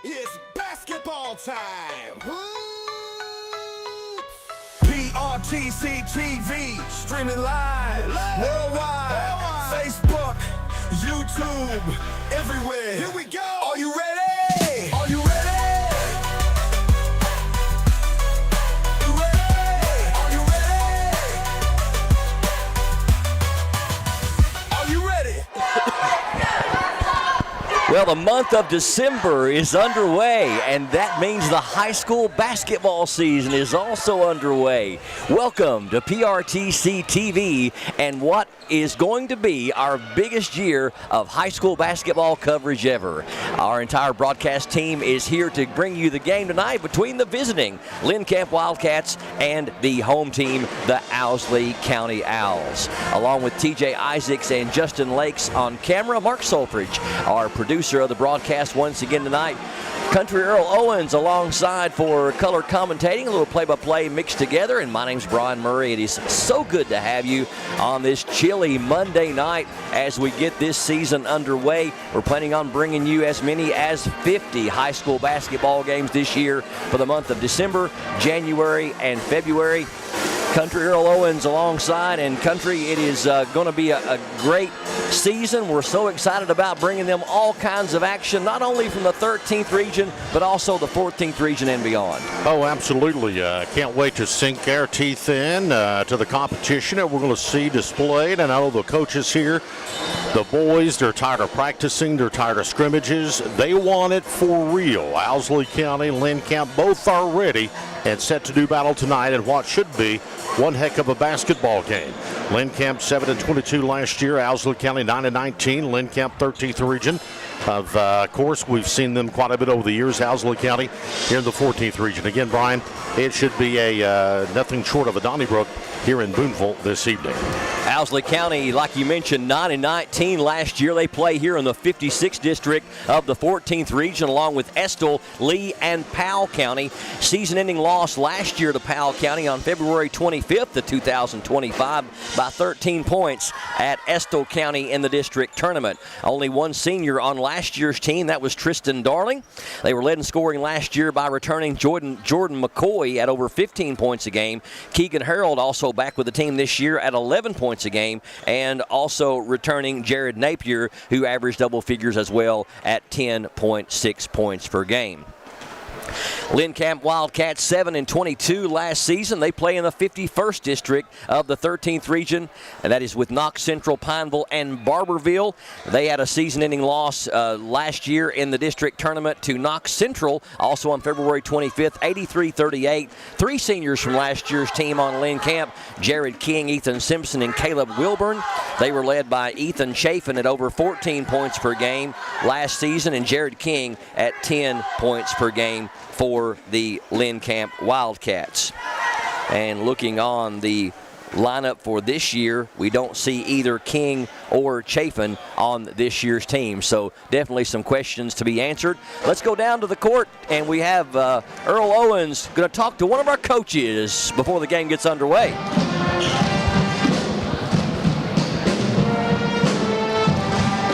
It's basketball time. PRTC TV, streaming live, worldwide, Facebook, YouTube, everywhere. Here we go. Are you ready? Are you ready? Well, the month of December is underway, and that means the high school basketball season is also underway. Welcome to PRTC TV and what is going to be our biggest year of high school basketball coverage ever. Our entire broadcast team is here to bring you the game tonight between the visiting Lynn Wildcats and the home team, the Owsley County Owls. Along with TJ Isaacs and Justin Lakes on camera, Mark Solfridge, our producer of the broadcast once again tonight. Country Earl Owens alongside for color commentating, a little play-by-play mixed together, and my name's Brian Murray. It is so good to have you on this chilly Monday night as we get this season underway. We're planning on bringing you as many as 50 high school basketball games this year for the month of December, January, and February. Country Earl Owens alongside, and Country, it is going to be a great season. We're so excited about bringing them all kinds of action, not only from the 13th region, but also the 14th region and beyond. Oh, absolutely. Can't wait to sink our teeth in to the competition that we're going to see displayed. And I know the coaches here, the boys, they're tired of practicing. They're tired of scrimmages. They want it for real. Owsley County, Lynn Camp, both are ready and set to do battle tonight in what should be one heck of a basketball game. Lynn Camp 7-22 last year. Owsley County 9-19. Lynn Camp 13th region. Of course, we've seen them quite a bit over the years. Owsley County here in the 14th region. Again, Brian, it should be a nothing short of a Donnybrook here in Booneville this evening. Owsley County, like you mentioned, 9-19 last year. They play here in the 56th district of the 14th region, along with Estill, Lee, and Powell County. Season-ending loss last year to Powell County on February 25th of 2025 by 13 points at Estill County in the district tournament. Only one senior on last year's team. That was Tristan Darling. They were led in scoring last year by returning Jordan McCoy at over 15 points a game. Keegan Harold also back with the team this year at 11 points a game, and also returning Jared Napier, who averaged double figures as well at 10.6 points per game. Lynn Camp Wildcats 7-22 last season. They play in the 51st district of the 13th region, and that is with Knox Central, Pineville, and Barberville. They had a season-ending loss last year in the district tournament to Knox Central, also on February 25th, 83-38. Three seniors from last year's team on Lynn Camp, Jared King, Ethan Simpson, and Caleb Wilburn. They were led by Ethan Chafin at over 14 points per game last season, and Jared King at 10 points per game for the Lynn Camp Wildcats. And looking on the lineup for this year, we don't see either King or Chafin on this year's team. So definitely some questions to be answered. Let's go down to the court, and we have Earl Owens going to talk to one of our coaches before the game gets underway.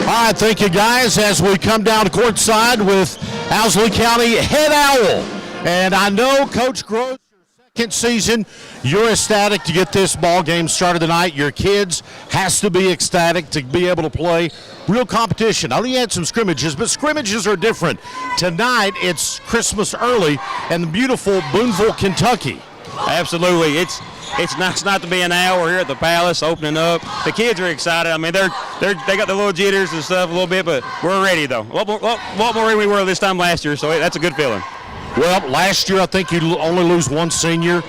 All right, thank you, guys, as we come down courtside with Owsley County head owl. And I know, Coach Gross, your second season, you're ecstatic to get this ball game started tonight. Your kids has to be ecstatic to be able to play real competition. I know you had some scrimmages, but scrimmages are different. Tonight, it's Christmas early in beautiful Booneville, Kentucky. Absolutely. It's nice not to be an hour here at the Palace opening up. The kids are excited. I mean, they got the little jitters and stuff a little bit, but we're ready though. What more ready we were this time last year, so that's a good feeling. Well, last year I think you only lose one senior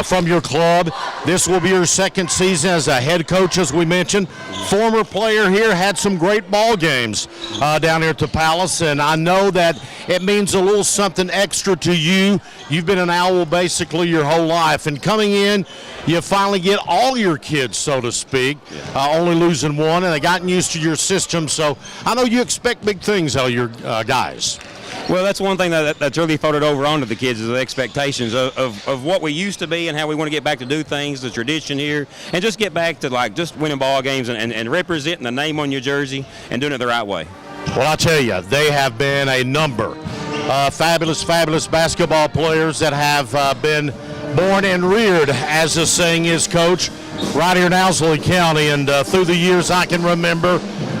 from your club. This will be your second season as a head coach, as we mentioned. Former player here, had some great ball games down here at the Palace, and I know that it means a little something extra to you. You've been an Owl basically your whole life, and coming in, you finally get all your kids, so to speak, only losing one, and they gotten used to your system. So I know you expect big things out of your guys. Well, that's one thing that's really floated over onto the kids is the expectations of what we used to be and how we want to get back to do things, the tradition here, and just get back to like just winning ball games and representing the name on your jersey and doing it the right way. Well, I tell you, they have been a number fabulous basketball players that have been born and reared, as the saying is, Coach, right here in Owsley County. And through the years, I can remember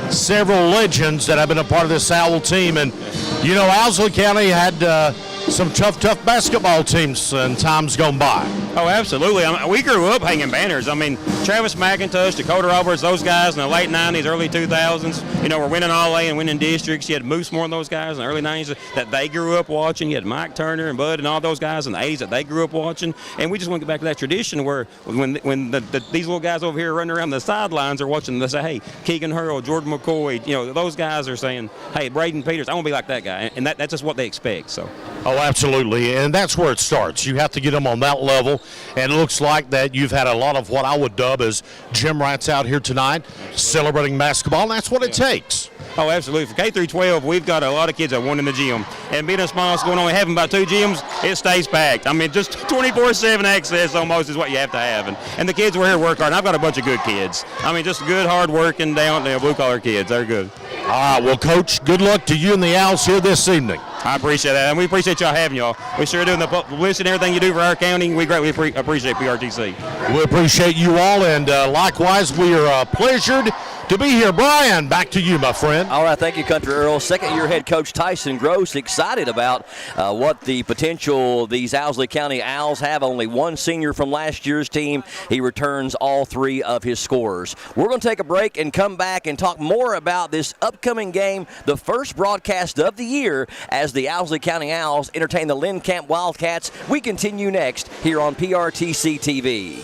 several legends that have been a part of this Owl team. And, you know, Owsley County had some tough basketball teams in times gone by. Oh, absolutely. I mean, we grew up hanging banners. I mean, Travis McIntosh, Dakota Roberts, those guys in the late 90s, early 2000s, you know, were winning All-A and winning districts. You had Moose Moore and those guys in the early 90s that they grew up watching. You had Mike Turner and Bud and all those guys in the 80s that they grew up watching. And we just want to get back to that tradition where when these little guys over here running around the sidelines are watching, they say, hey, Keegan Hurl, Jordan McCoy, you know, those guys are saying, hey, Braden Peters, I want to be like that guy. And that's just what they expect. So. Oh, absolutely, and that's where it starts. You have to get them on that level, and it looks like that you've had a lot of what I would dub as gym rats out here tonight celebrating basketball, and that's what it takes. Oh, absolutely. For K through 12, we've got a lot of kids that want in the gym. And being a small school and only having about 2 gyms, it stays packed. I mean, just 24/7 access almost is what you have to have. And the kids were here work hard. And I've got a bunch of good kids. I mean, just good, hard-working, blue-collar kids. They're good. All right, well, Coach, good luck to you and the Owls here this evening. I appreciate that, and we appreciate y'all having y'all. We sure doing the publicity and everything you do for our county. We greatly appreciate PRTC. We appreciate you all, and likewise, we are pleasured to be here. Brian, back to you, my friend. All right, thank you, Country Earl. Second-year head coach Tyson Gross excited about what the potential these Owsley County Owls have. Only one senior from last year's team. He returns all 3 of his scorers. We're going to take a break and come back and talk more about this upcoming game, the first broadcast of the year, as the Owsley County Owls entertain the Lynn Camp Wildcats. We continue next here on PRTC TV.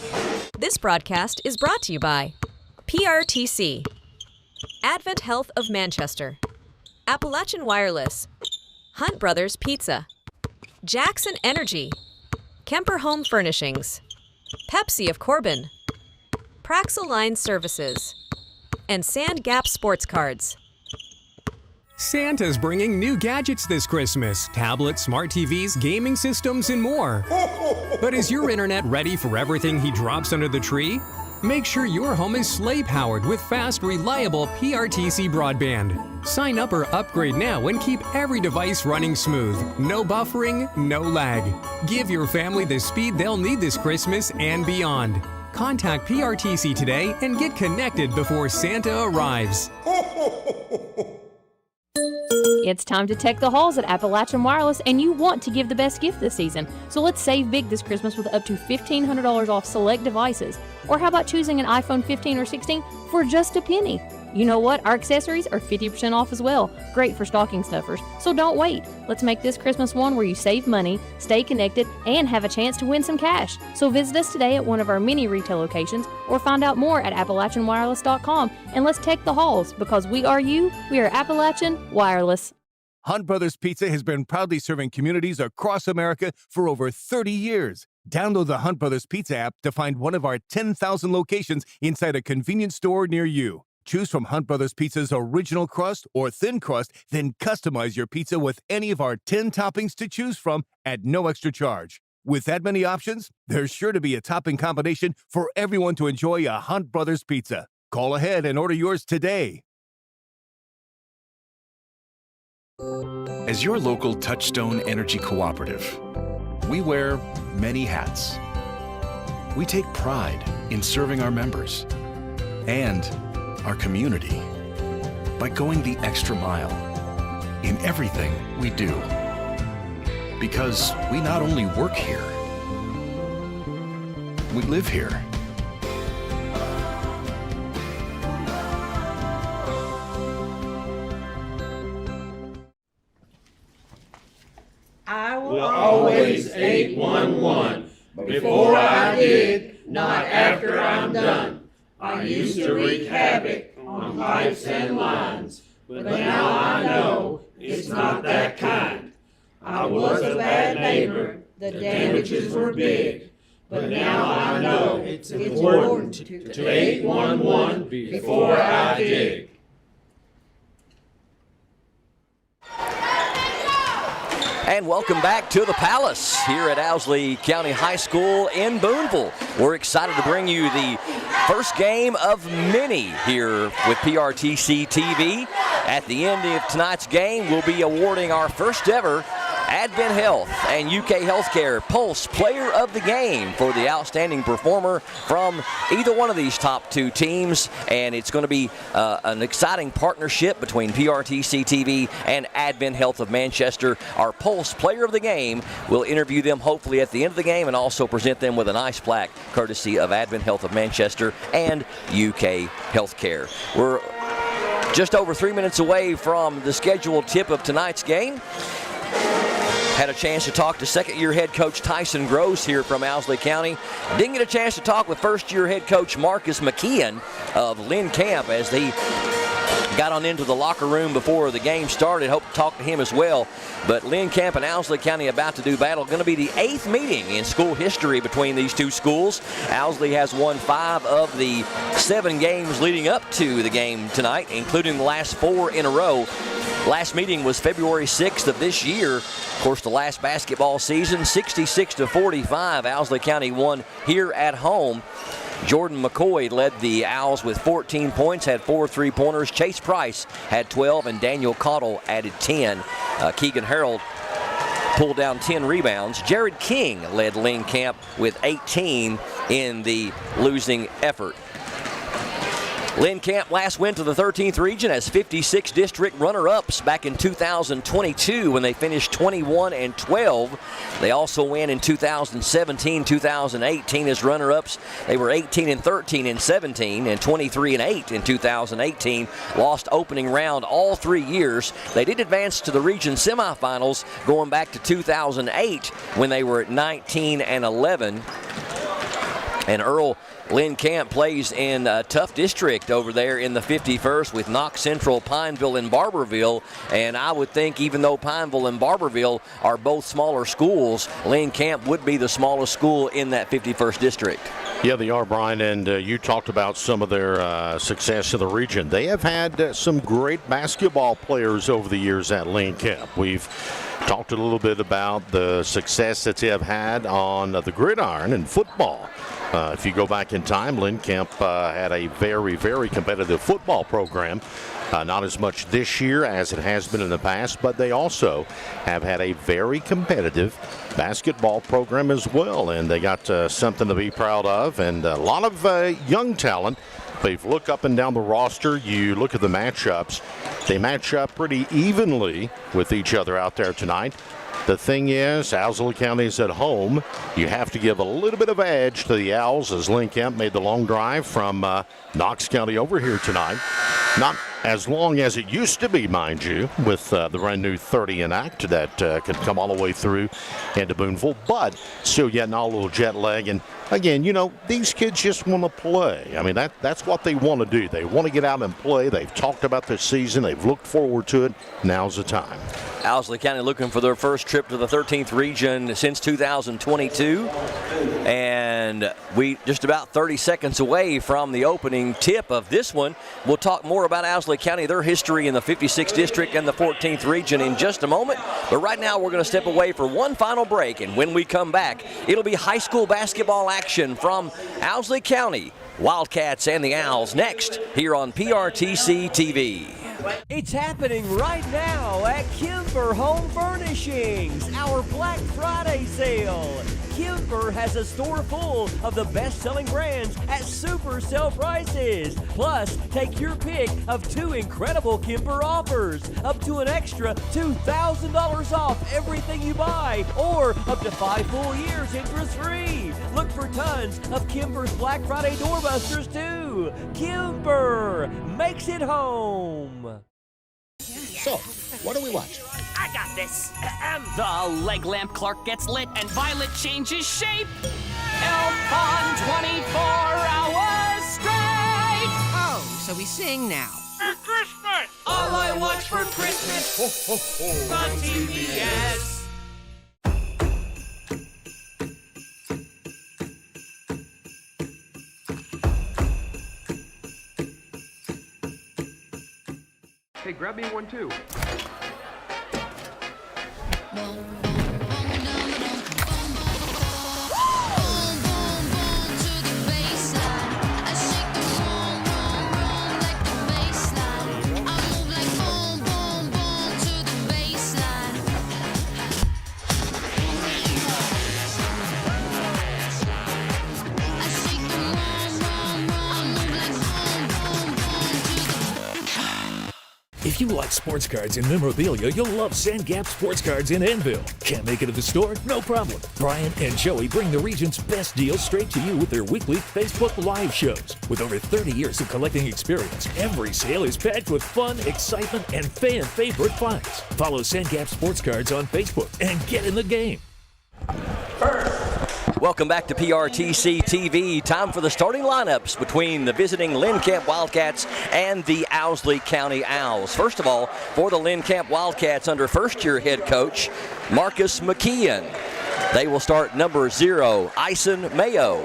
This broadcast is brought to you by PRTC, Advent Health of Manchester, Appalachian Wireless, Hunt Brothers Pizza, Jackson Energy, Kemper Home Furnishings, Pepsi of Corbin, Praxel Line Services, and Sand Gap Sports Cards. Santa's bringing new gadgets this Christmas. Tablets, smart TVs, gaming systems, and more. But is your internet ready for everything he drops under the tree? Make sure your home is sleigh-powered with fast, reliable PRTC broadband. Sign up or upgrade now and keep every device running smooth. No buffering, no lag. Give your family the speed they'll need this Christmas and beyond. Contact PRTC today and get connected before Santa arrives. It's time to tech the halls at Appalachian Wireless, and you want to give the best gift this season. So let's save big this Christmas with up to $1,500 off select devices. Or how about choosing an iPhone 15 or 16 for just a penny? You know what? Our accessories are 50% off as well. Great for stocking stuffers. So don't wait. Let's make this Christmas one where you save money, stay connected, and have a chance to win some cash. So visit us today at one of our many retail locations or find out more at AppalachianWireless.com, and let's tech the halls, because we are you, we are Appalachian Wireless. Hunt Brothers Pizza has been proudly serving communities across America for over 30 years. Download the Hunt Brothers Pizza app to find one of our 10,000 locations inside a convenience store near you. Choose from Hunt Brothers Pizza's original crust or thin crust, then customize your pizza with any of our 10 toppings to choose from at no extra charge. With that many options, there's sure to be a topping combination for everyone to enjoy a Hunt Brothers Pizza. Call ahead and order yours today. As your local Touchstone Energy Cooperative, we wear many hats. We take pride in serving our members and our community by going the extra mile in everything we do. Because we not only work here, we live here. I will always 811. Before I dig, not after I'm done. I used to wreak havoc on pipes and lines, but now I know it's not that kind. I was a bad neighbor, the damages were big, but now I know it's important to 811 before I dig. And welcome back to the Palace here at Owsley County High School in Booneville. We're excited to bring you the first game of many here with PRTC TV. At the end of tonight's game, we'll be awarding our first ever Advent Health and UK Healthcare Pulse Player of the Game for the outstanding performer from either one of these top two teams. And it's going to be an exciting partnership between PRTC TV and Advent Health of Manchester. Our Pulse Player of the Game will interview them hopefully at the end of the game and also present them with a nice plaque courtesy of Advent Health of Manchester and UK Healthcare. We're just over 3 minutes away from the scheduled tip of tonight's game. Had a chance to talk to second-year head coach Tyson Gross here from Owsley County. Didn't get a chance to talk with first-year head coach Marcus McKeon of Lynn Camp as they got on into the locker room before the game started. Hope to talk to him as well. But Lynn Camp and Owsley County about to do battle. Going to be the 8th meeting in school history between these two schools. Owsley has won 5 of the 7 games leading up to the game tonight, including the last 4 in a row. Last meeting was February 6th of this year. Of course, the last basketball season, 66-45. Owsley County won here at home. Jordan McCoy led the Owls with 14 points, had 4 3-pointers. Chase Price had 12, and Daniel Cottle added 10. Keegan Harold pulled down 10 rebounds. Jared King led Lynn Camp with 18 in the losing effort. Lynn Camp last went to the 13th region as 56 district runner-ups back in 2022 when they finished 21-12. They also win in 2017, 2018 as runner-ups. They were 18-13 in 17 and 23-8 in 2018. Lost opening round all 3 years. They did advance to the region semifinals going back to 2008 when they were at 19-11. And Earl, Lynn Camp plays in a tough district over there in the 51st with Knox Central, Pineville, and Barberville. And I would think even though Pineville and Barberville are both smaller schools, Lynn Camp would be the smallest school in that 51st district. Yeah, they are, Brian, and you talked about some of their success in the region. They have had some great basketball players over the years at Lynn Camp. We've talked a little bit about the success that they have had on the gridiron and football. If you go back in time, Lynn Camp had a very, very competitive football program. Not as much this year as it has been in the past, but they also have had a very competitive basketball program as well. And they got something to be proud of and a lot of young talent. But if you look up and down the roster, you look at the matchups, they match up pretty evenly with each other out there tonight. The thing is, Owsley County is at home. You have to give a little bit of edge to the Owls as Lynn Camp made the long drive from Knox County over here tonight. Not as long as it used to be, mind you, with the brand new 30 in act that could come all the way through into Booneville, but still getting all a little jet lag. And again, you know, these kids just want to play. I mean, that's what they want to do. They want to get out and play. They've talked about this season. They've looked forward to it. Now's the time. Owsley County looking for their first trip to the 13th region since 2022. And we just about 30 seconds away from the opening tip of this one. We'll talk more about Owsley County, their history in the 56th district and the 14th region in just a moment. But right now we're going to step away for one final break. And when we come back, it'll be high school basketball action from Owsley County, Wildcats and the Owls next here on PRTC TV. It's happening right now at Kimber Home Furnishings, our Black Friday sale. Kimber has a store full of the best-selling brands at super sale prices. Plus, take your pick of 2 incredible Kimber offers, up to an extra $2,000 off everything you buy, or up to 5 full years interest-free. Look for tons of Kimber's Black Friday doorbusters too. Kimber makes it home. So, what do we watch? I got this. The leg lamp Clark gets lit and Violet changes shape. Elf on 24 hours straight. Oh, so we sing now. For Christmas. All I watch for Christmas. On TBS. Hey, grab me one too. If you like sports cards and memorabilia, you'll love Sand Gap Sports Cards in Enville. Can't make it to the store? No problem. Brian and Joey bring the region's best deals straight to you with their weekly Facebook Live shows. With over 30 years of collecting experience, every sale is packed with fun, excitement, and fan favorite finds. Follow Sand Gap Sports Cards on Facebook and get in the game. Welcome back to PRTC TV. Time for the starting lineups between the visiting Lynn Camp Wildcats and the Owsley County Owls. First of all, for the Lynn Camp Wildcats under first-year head coach Marcus McKeon. They will start number 0, Ison Mayo.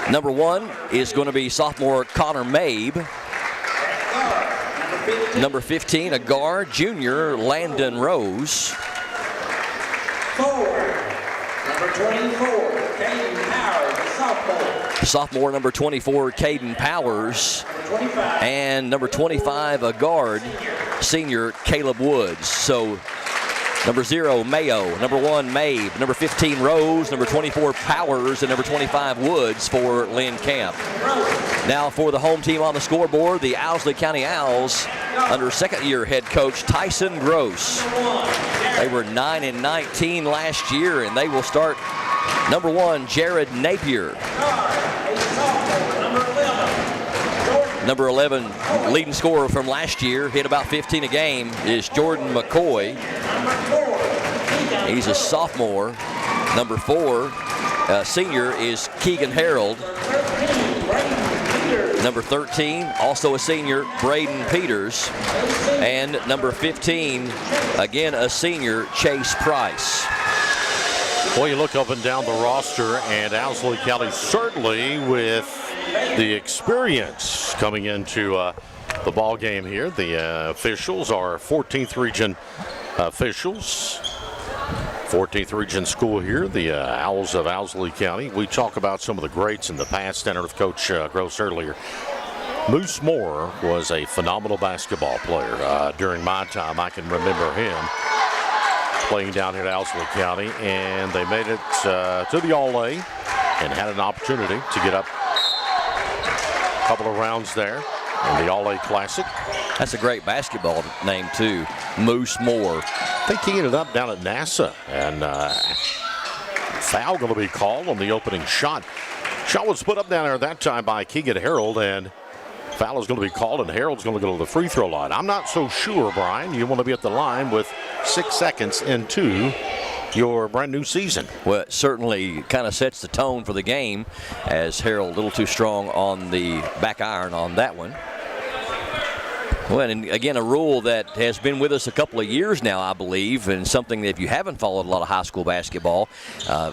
Number 1 is going to be sophomore Connor Mabe. Number 15, a guard, junior Landon Rose. Number 24, Caden Powers, Sophomore number 24, Caden Powers. And number 25, a guard, senior Caleb Woods. So number 0, Mayo. Number 1, Mabe. Number 15, Rose. Number 24, Powers. And number 25, Woods for Lynn Camp. Now for the home team on the scoreboard, the Owsley County Owls under second-year head coach Tyson Gross. They were 9-19 last year, and they will start number 1, Jared Napier. Number 11, leading scorer from last year, hit about 15 a game, is Jordan McCoy. He's a sophomore. Number 4, senior, is Keegan Harold. Number 13, also a senior, Braden Peters. And number 15, again a senior, Chase Price. Well, you look up and down the roster, and Owsley County certainly with the experience coming into the ball game here. The officials are 14th Region officials. 14th Region school here, the Owls of Owsley County. We talk about some of the greats in the past, and with Coach Gross earlier. Moose Moore was a phenomenal basketball player. During my time, I can remember him playing down here at Owsley County, and they made it to the All-A and had an opportunity to get up a couple of rounds there in the All-A Classic. That's a great basketball name, too, Moose Moore. I think he ended up down at NASA, and foul going to be called on the opening shot. Shot was put up down there at that time by Keegan Harold, and foul is going to be called, and Harold's going to go to the free throw line. I'm not so sure, Brian. You want to be at the line with 6 seconds into your brand new season. Well, it certainly kind of sets the tone for the game, as Harold a little too strong on the back iron on that one. Well, and again, a rule that has been with us a couple of years now, I believe, and something that if you haven't followed a lot of high school basketball,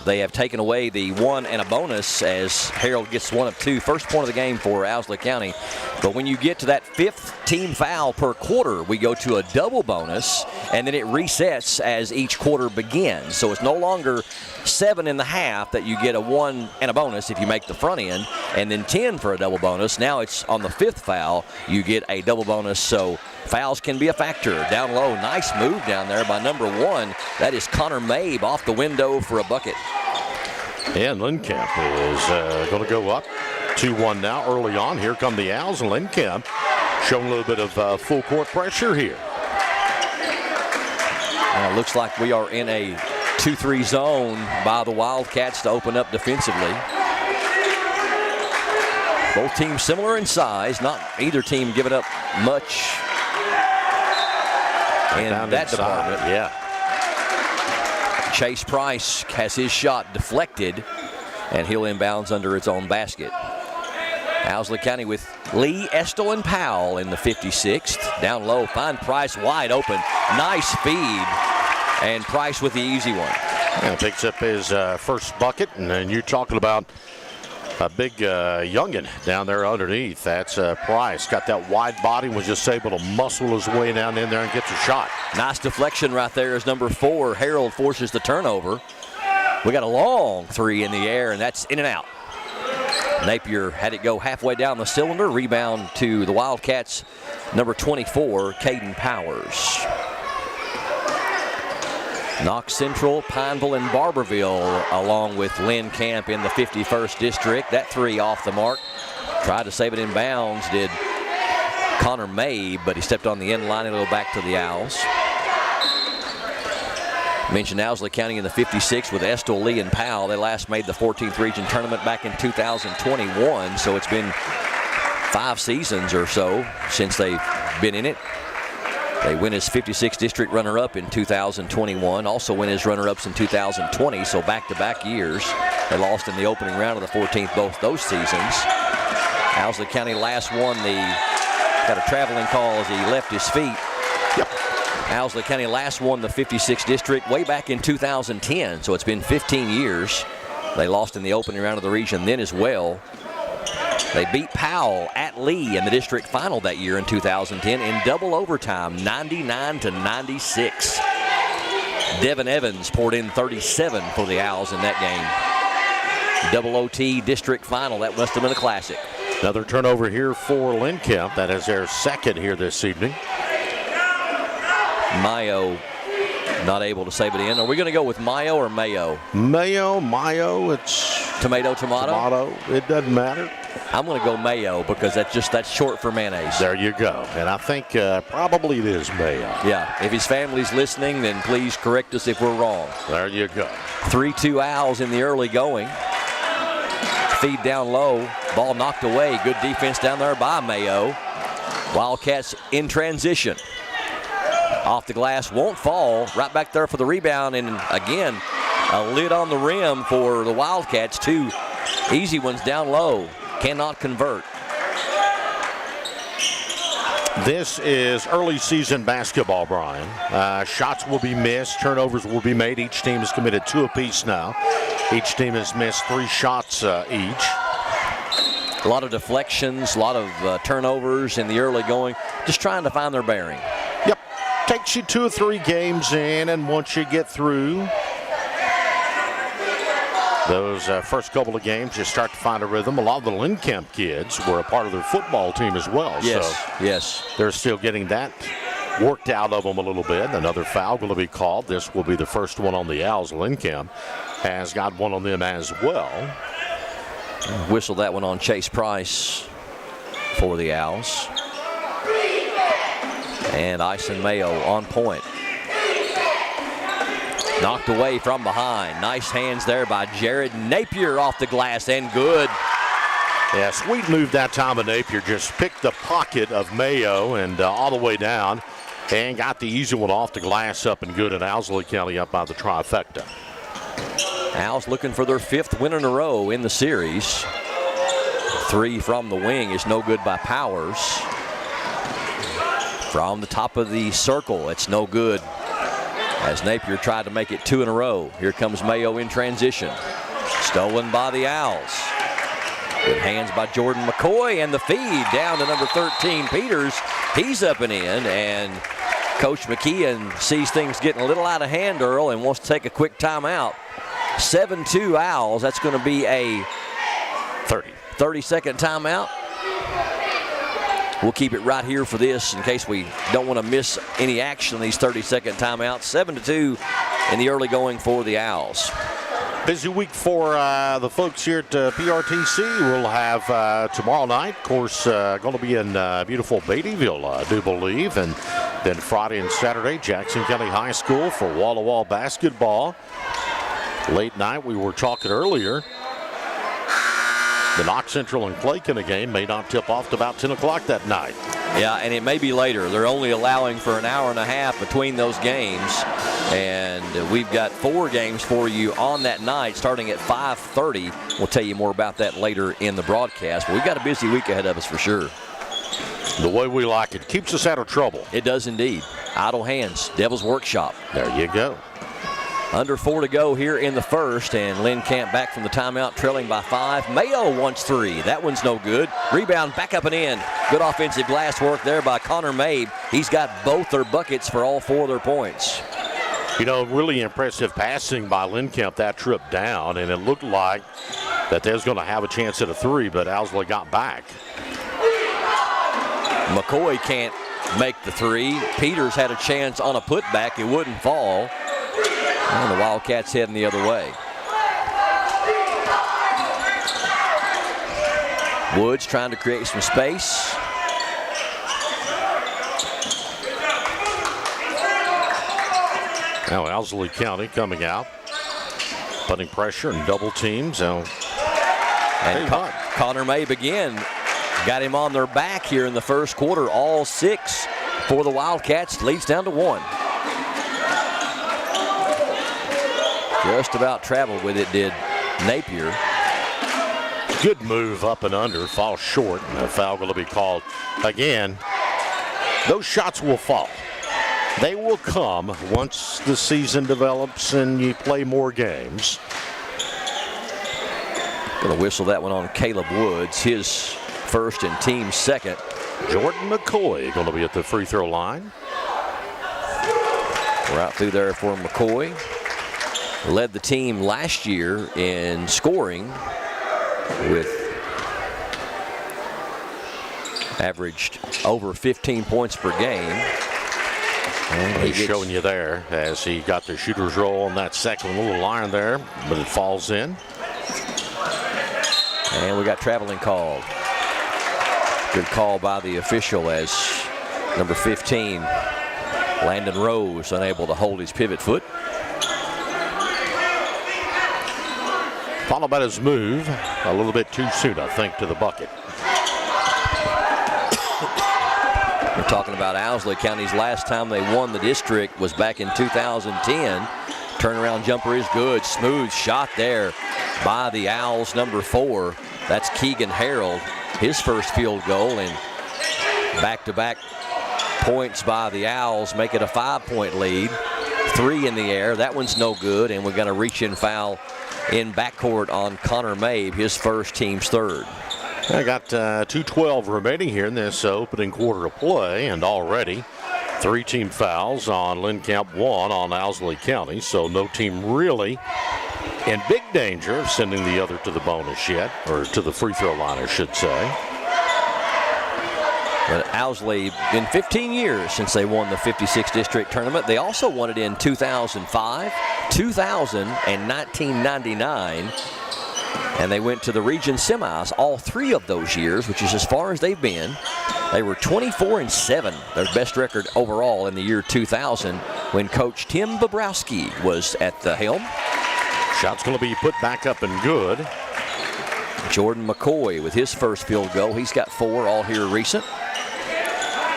they have taken away the 1 and a bonus as Harold gets 1 of 2. First point of the game for Owsley County. But when you get to that 5th team foul per quarter, we go to a double bonus, and then it resets as each quarter begins. So it's no longer 7.5 that you get a 1 and a bonus if you make the front end, and then 10 for a double bonus. Now it's on the 5th foul, you get a double bonus. So fouls can be a factor. Down low, nice move down there by number 1. That is Connor Mabe off the window for a bucket. And Lynn Camp is going to go up 2-1 now early on. Here come the Owls, and Lynn Camp showing a little bit of full court pressure here. It looks like we are in a 2-3 zone by the Wildcats to open up defensively. Both teams similar in size, not either team giving up much in that department. Yeah. Chase Price has his shot deflected, and he'll inbounds under its own basket. Owsley County with Lee, Estill, and Powell in the 56th. Down low, find Price wide open. Nice feed, and Price with the easy one. Yeah, picks up his first bucket, and then you're talking about a big youngin down there underneath. That's Price. Got that wide body, was just able to muscle his way down in there and gets a shot. Nice deflection right there as number 4, Harold, forces the turnover. We got a long 3 in the air, and that's in and out. Napier had it go halfway down the cylinder. Rebound to the Wildcats, number 24, Caden Powers. Knox Central, Pineville, and Barberville along with Lynn Camp in the 51st district. That 3 off the mark. Tried to save it in bounds, did Connor May, but he stepped on the end line. It'll go back to the Owls. Mentioned Owsley County in the 56 with Estill, Lee, and Powell. They last made the 14th region tournament back in 2021, so it's been 5 seasons or so since they've been in it. They win as 56 district runner-up in 2021, also win as runner-ups in 2020, so back-to-back years. They lost in the opening round of the 14th both those seasons. Owsley County last won got a traveling call as he left his feet. Yep. Owsley County last won the 56 district way back in 2010, so it's been 15 years. They lost in the opening round of the region then as well. They beat Powell at Lee in the district final that year in 2010 in double overtime, 99-96. Devin Evans poured in 37 for the Owls in that game. Double OT district final, that must have been a classic. Another turnover here for Lynn Kemp. That is their second here this evening. Mayo not able to save it in. Are we going to go with Mayo or Mayo? Mayo, it's tomato. It doesn't matter. I'm going to go Mayo because that's short for mayonnaise. There you go. And I think probably it is Mayo. Yeah, if his family's listening, then please correct us if we're wrong. There you go. 3-2 Owls in the early going. Feed down low, ball knocked away. Good defense down there by Mayo. Wildcats in transition. Off the glass, won't fall. Right back there for the rebound, and again, a lid on the rim for the Wildcats. 2 easy ones down low. Cannot convert. This is early season basketball, Brian. Shots will be missed, turnovers will be made. Each team has committed 2 apiece now. Each team has missed 3 shots each. A lot of deflections, a lot of turnovers in the early going. Just trying to find their bearing. Yep. Takes you 2 or 3 games in, and once you get through those first couple of games, you start to find a rhythm. A lot of the Lynn Kemp kids were a part of their football team as well. Yes. They're still getting that worked out of them a little bit. Another foul going to be called. This will be the first one on the Owls. Lynn Kemp has got one on them as well. Whistle that one on Chase Price for the Owls. And Ison Mayo on point. Knocked away from behind. Nice hands there by Jared Napier off the glass, and good. Yeah, sweet move that time of Napier. Just picked the pocket of Mayo and all the way down and got the easy one off the glass up and good, and Owsley County up by the trifecta. Owls looking for their 5th win in a row in the series. 3 from the wing is no good by Powers. From the top of the circle, it's no good as Napier tried to make it 2 in a row. Here comes Mayo in transition. Stolen by the Owls. Good hands by Jordan McCoy, and the feed down to number 13, Peters. He's up and in, and Coach McKeon sees things getting a little out of hand, Earl, and wants to take a quick timeout. 7-2 Owls. That's going to be a 30-second timeout. We'll keep it right here for this in case we don't want to miss any action in these 30-second timeouts. 7-2 in the early going for the Owls. Busy week for the folks here at PRTC. We'll have tomorrow night, of course, going to be in beautiful Beattyville, I do believe. And then Friday and Saturday, Jackson County High School for wall-to-wall basketball. Late night, we were talking earlier. The Knox Central and Clayton game may not tip off to about 10 o'clock that night. Yeah, and it may be later. They're only allowing for an hour and a half between those games. And we've got 4 games for you on that night starting at 5:30. We'll tell you more about that later in the broadcast. But we've got a busy week ahead of us for sure. The way we like it. Keeps us out of trouble. It does indeed. Idle hands. Devil's Workshop. There you go. Under 4 to go here in the first, and Lynn Camp back from the timeout, trailing by 5. Mayo wants 3. That one's no good. Rebound back up and in. Good offensive glass work there by Connor Mabe. He's got both their buckets for all 4 of their points. You know, really impressive passing by Lynn Camp that trip down, and it looked like that they was going to have a chance at a 3, but Owsley got back. McCoy can't make the 3. Peters had a chance on a putback. It wouldn't fall. And the Wildcats heading the other way. Woods trying to create some space. Now Owsley County coming out, putting pressure and double teams. Now, and Connor Mabe again got him on their back here in the first quarter. All 6 for the Wildcats. Leads down to 1. Just about traveled with it did Napier. Good move up and under, falls short, and a foul going to be called again. Those shots will fall. They will come once the season develops and you play more games. Going to whistle that one on Caleb Woods, his first and team second. Jordan McCoy going to be at the free throw line. Right through there for McCoy. Led the team last year in scoring with averaged over 15 points per game. And he's showing you there as he got the shooter's roll on that second little iron there, but it falls in. And we got traveling called. Good call by the official as number 15, Landon Rose, unable to hold his pivot foot. Thought about his move a little bit too soon, I think, to the bucket. We're talking about Owsley County's last time they won the district was back in 2010. Turnaround jumper is good. Smooth shot there by the Owls, number 4. That's Keegan Harold, his first field goal, and back-to-back points by the Owls make it a 5-point lead. 3 in the air. That one's no good, and we're going to reach in foul in backcourt on Connor Mabe, his first, team's third. I got 2:12 remaining here in this opening quarter of play, and already 3 team fouls on Lynn Camp, 1 on Owsley County, so no team really in big danger of sending the other to the bonus yet, or to the free throw line, I should say. But Owsley, been 15 years since they won the 56 district tournament. They also won it in 2005, 2000, and 1999. And they went to the region semis all 3 of those years, which is as far as they've been. They were 24-7, their best record overall in the year 2000, when Coach Tim Bobrowski was at the helm. Shot's going to be put back up and good. Jordan McCoy with his first field goal. He's got 4, all here recent.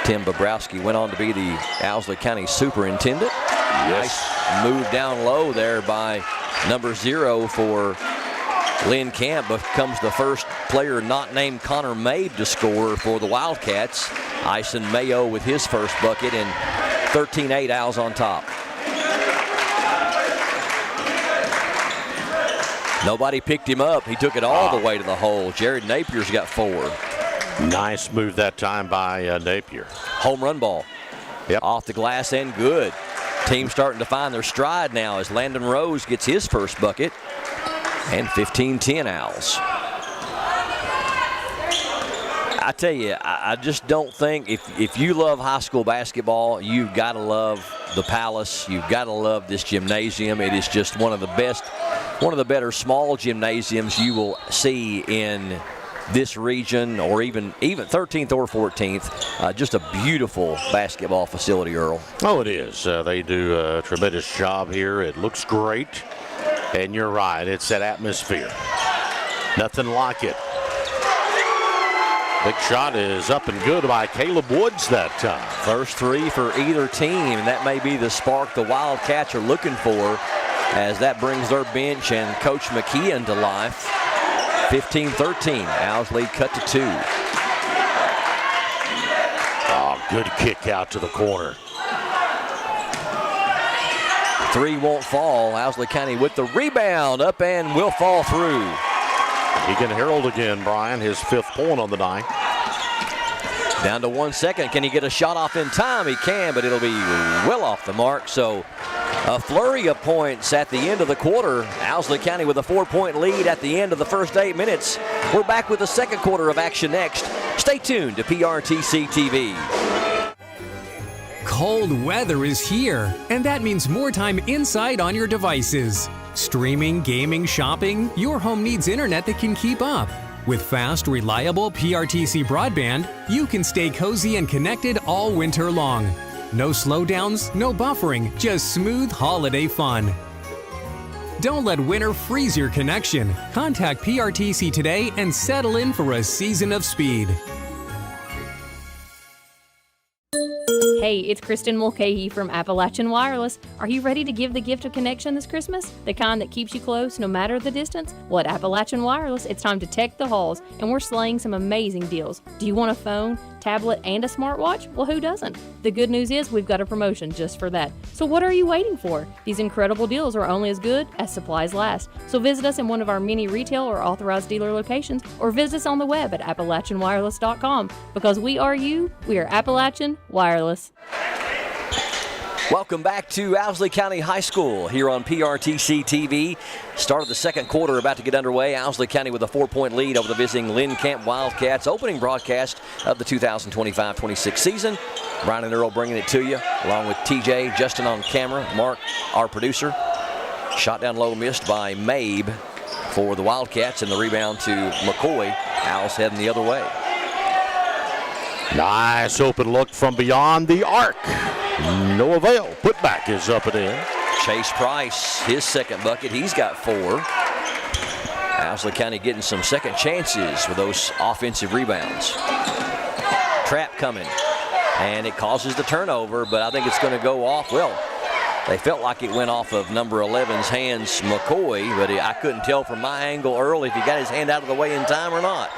Tim Bobrowski went on to be the Owsley County superintendent. Yes. Nice move down low there by number 0 for Lynn Camp. Becomes the first player not named Connor Mabe to score for the Wildcats. Ison Mayo with his first bucket, and 13-8 Owls on top. Nobody picked him up. He took it all the way to the hole. Jared Napier's got 4. Nice move that time by Napier. Home run ball. Yep. Off the glass and good. Team starting to find their stride now as Landon Rose gets his first bucket. And 15-10 Owls. I tell you, I just don't think if you love high school basketball, you've got to love the Palace. You've got to love this gymnasium. It is just one of the best, one of the better small gymnasiums you will see in this region, or even 13th or 14th. Just a beautiful basketball facility, Earl. Oh, it is. They do a tremendous job here. It looks great. And you're right, it's that atmosphere. Nothing like it. Big shot is up and good by Caleb Woods that time. First 3 for either team, and that may be the spark the Wildcats are looking for as that brings their bench and Coach McKeon to life. 15-13, Owsley cut to 2. Oh, good kick out to the corner. 3 won't fall. Owsley County with the rebound, up and will fall through. Keegan Harold again, Brian, his 5th point on the night. Down to 1 second. Can he get a shot off in time? He can, but it'll be well off the mark. So a flurry of points at the end of the quarter. Owsley County with a 4-point lead at the end of the first 8 minutes. We're back with the second quarter of action next. Stay tuned to PRTC TV. Cold weather is here, and that means more time inside on your devices. Streaming, gaming, shopping, your home needs internet that can keep up. With fast, reliable PRTC broadband, you can stay cozy and connected all winter long. No slowdowns, no buffering, just smooth holiday fun. Don't let winter freeze your connection. Contact PRTC today and settle in for a season of speed. Hey, it's Kristen Mulcahy from Appalachian Wireless. Are you ready to give the gift of connection this Christmas? The kind that keeps you close no matter the distance? Well, at Appalachian Wireless, it's time to tech the halls, and we're slaying some amazing deals. Do you want a phone, tablet, and a smartwatch? Well, who doesn't? The good news is we've got a promotion just for that. So what are you waiting for? These incredible deals are only as good as supplies last. So visit us in one of our many retail or authorized dealer locations, or visit us on the web at AppalachianWireless.com. Because we are you, we are Appalachian Wireless. Welcome back to Owsley County High School here on PRTC TV. Start of the second quarter about to get underway. Owsley County with a 4-point lead over the visiting Lynn Camp Wildcats. Opening broadcast of the 2025-26 season. Brian and Earl bringing it to you, along with TJ, Justin on camera, Mark, our producer. Shot down low, missed by Mabe for the Wildcats, and the rebound to McCoy. Owls heading the other way. Nice open look from beyond the arc. No avail. Putback is up and in. Chase Price, his second bucket. He's got 4. Owsley County getting some second chances with those offensive rebounds. Trap coming, and it causes the turnover, but I think it's going to go off. Well, they felt like it went off of number 11's hands, McCoy, but I couldn't tell from my angle early if he got his hand out of the way in time or not.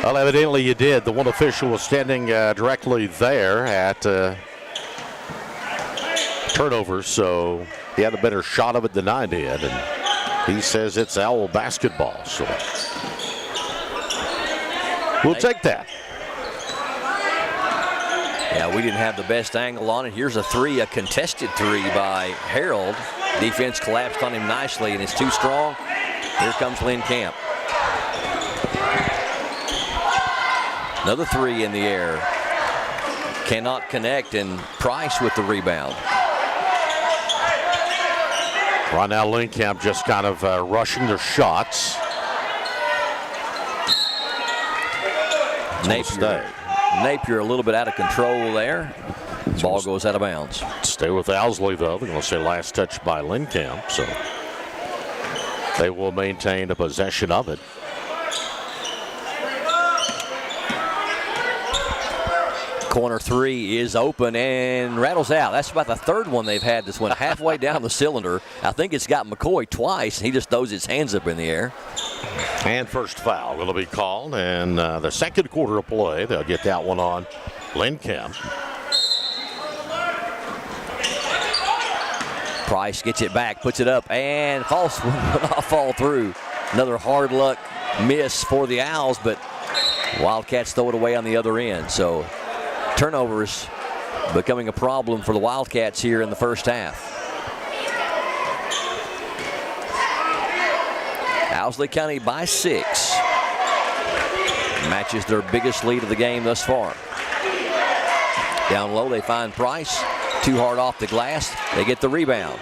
Well, evidently you did. The one official was standing directly there at turnover, so he had a better shot of it than I did, and he says it's Owl basketball, so we'll take that. Yeah, we didn't have the best angle on it. Here's a contested three by Harold. Defense collapsed on him nicely, and it's too strong. Here comes Lynn Camp. Another 3 in the air. Cannot connect, and Price with the rebound. Right now, Lynn Camp just kind of rushing their shots. Napier a little bit out of control there. Ball goes out of bounds. Stay with Owsley, though. They're going to say last touch by Lynn Camp, so they will maintain a possession of it. Corner 3 is open and rattles out. That's about the third one they've had. This went halfway down the cylinder. I think it's got McCoy twice, and he just throws his hands up in the air. And first foul will be called, and the second quarter of play, they'll get that one on Lynn Camp. Price gets it back, puts it up, and false will not fall through. Another hard luck miss for the Owls, but Wildcats throw it away on the other end. So turnovers becoming a problem for the Wildcats here in the first half. Owsley County by 6. Matches their biggest lead of the game thus far. Down low, they find Price. Too hard off the glass. They get the rebound.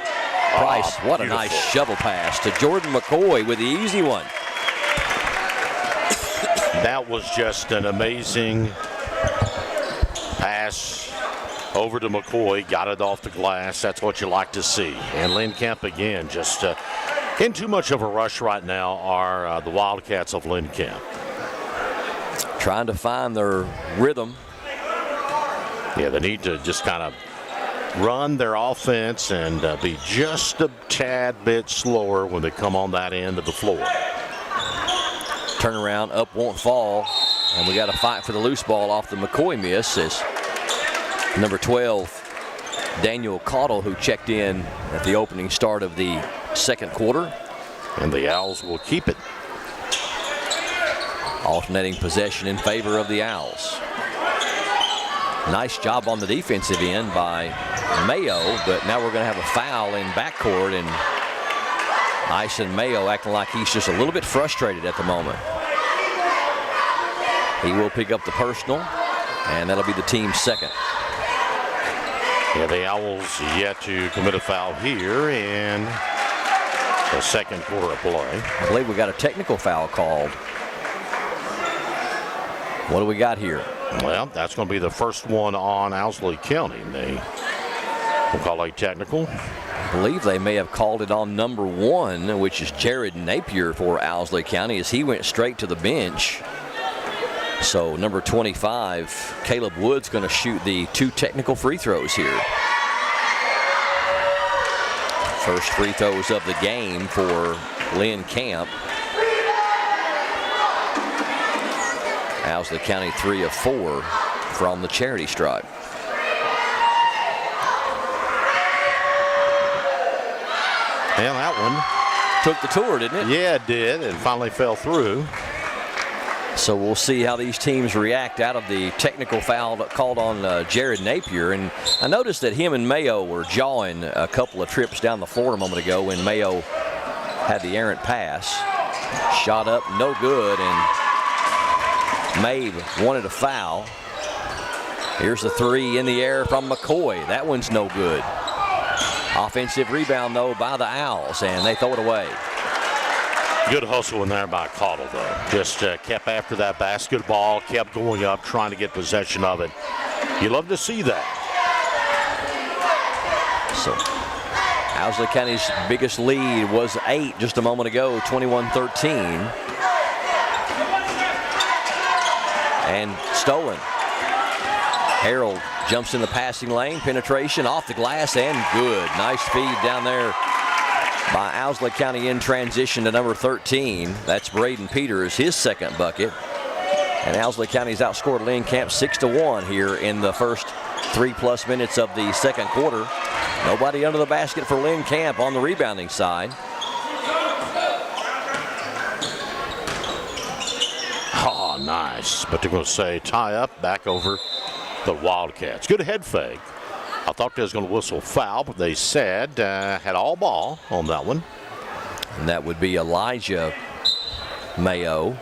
Price, what a nice shovel pass to Jordan McCoy with the easy one. That was just an amazing pass over to McCoy. Got it off the glass. That's what you like to see. And Lynn Camp again, just in too much of a rush right now are the Wildcats of Lynn Camp. Trying to find their rhythm. Yeah, they need to just kind of run their offense and be just a tad bit slower when they come on that end of the floor. Turnaround, up won't fall. And we got to fight for the loose ball off the McCoy miss as number 12, Daniel Caudle, who checked in at the opening start of the second quarter. And the Owls will keep it. Alternating possession in favor of the Owls. Nice job on the defensive end by Mayo, but now we're going to have a foul in backcourt, and Ison Mayo acting like he's just a little bit frustrated at the moment. He will pick up the personal, and that'll be the team's second. Yeah, the Owls yet to commit a foul here in the second quarter of play. I believe we got a technical foul called. What do we got here? Well, that's going to be the first one on Owsley County. We'll call a technical. I believe they may have called it on number 1, which is Jared Napier for Owsley County, as he went straight to the bench. So number 25, Caleb Wood's going to shoot the 2 technical free throws here. First free throws of the game for Lynn Camp. Owsley County 3 of 4 from the charity stripe. And that one took the tour, didn't it? Yeah, it did. It finally fell through. So we'll see how these teams react out of the technical foul called on Jared Napier. And I noticed that him and Mayo were jawing a couple of trips down the floor a moment ago when Mayo had the errant pass. Shot up, no good, and Mabe wanted a foul. Here's the 3 in the air from McCoy. That one's no good. Offensive rebound, though, by the Owls, and they throw it away. Good hustle in there by Cottle, though. Just kept after that basketball, kept going up, trying to get possession of it. You love to see that. So Owsley County's biggest lead was 8 just a moment ago, 21-13. And stolen. Harold jumps in the passing lane, penetration off the glass, and good. Nice feed down there by Owsley County in transition to number 13. That's Braden Peters, his second bucket. And Owsley County's outscored Lynn Camp 6-1 here in the first 3+ minutes of the second quarter. Nobody under the basket for Lynn Camp on the rebounding side. Oh, nice. But they're going to say tie up back over the Wildcats. Good head fake. I thought they was going to whistle foul, but they said had all ball on that one. And that would be Elijah Mayo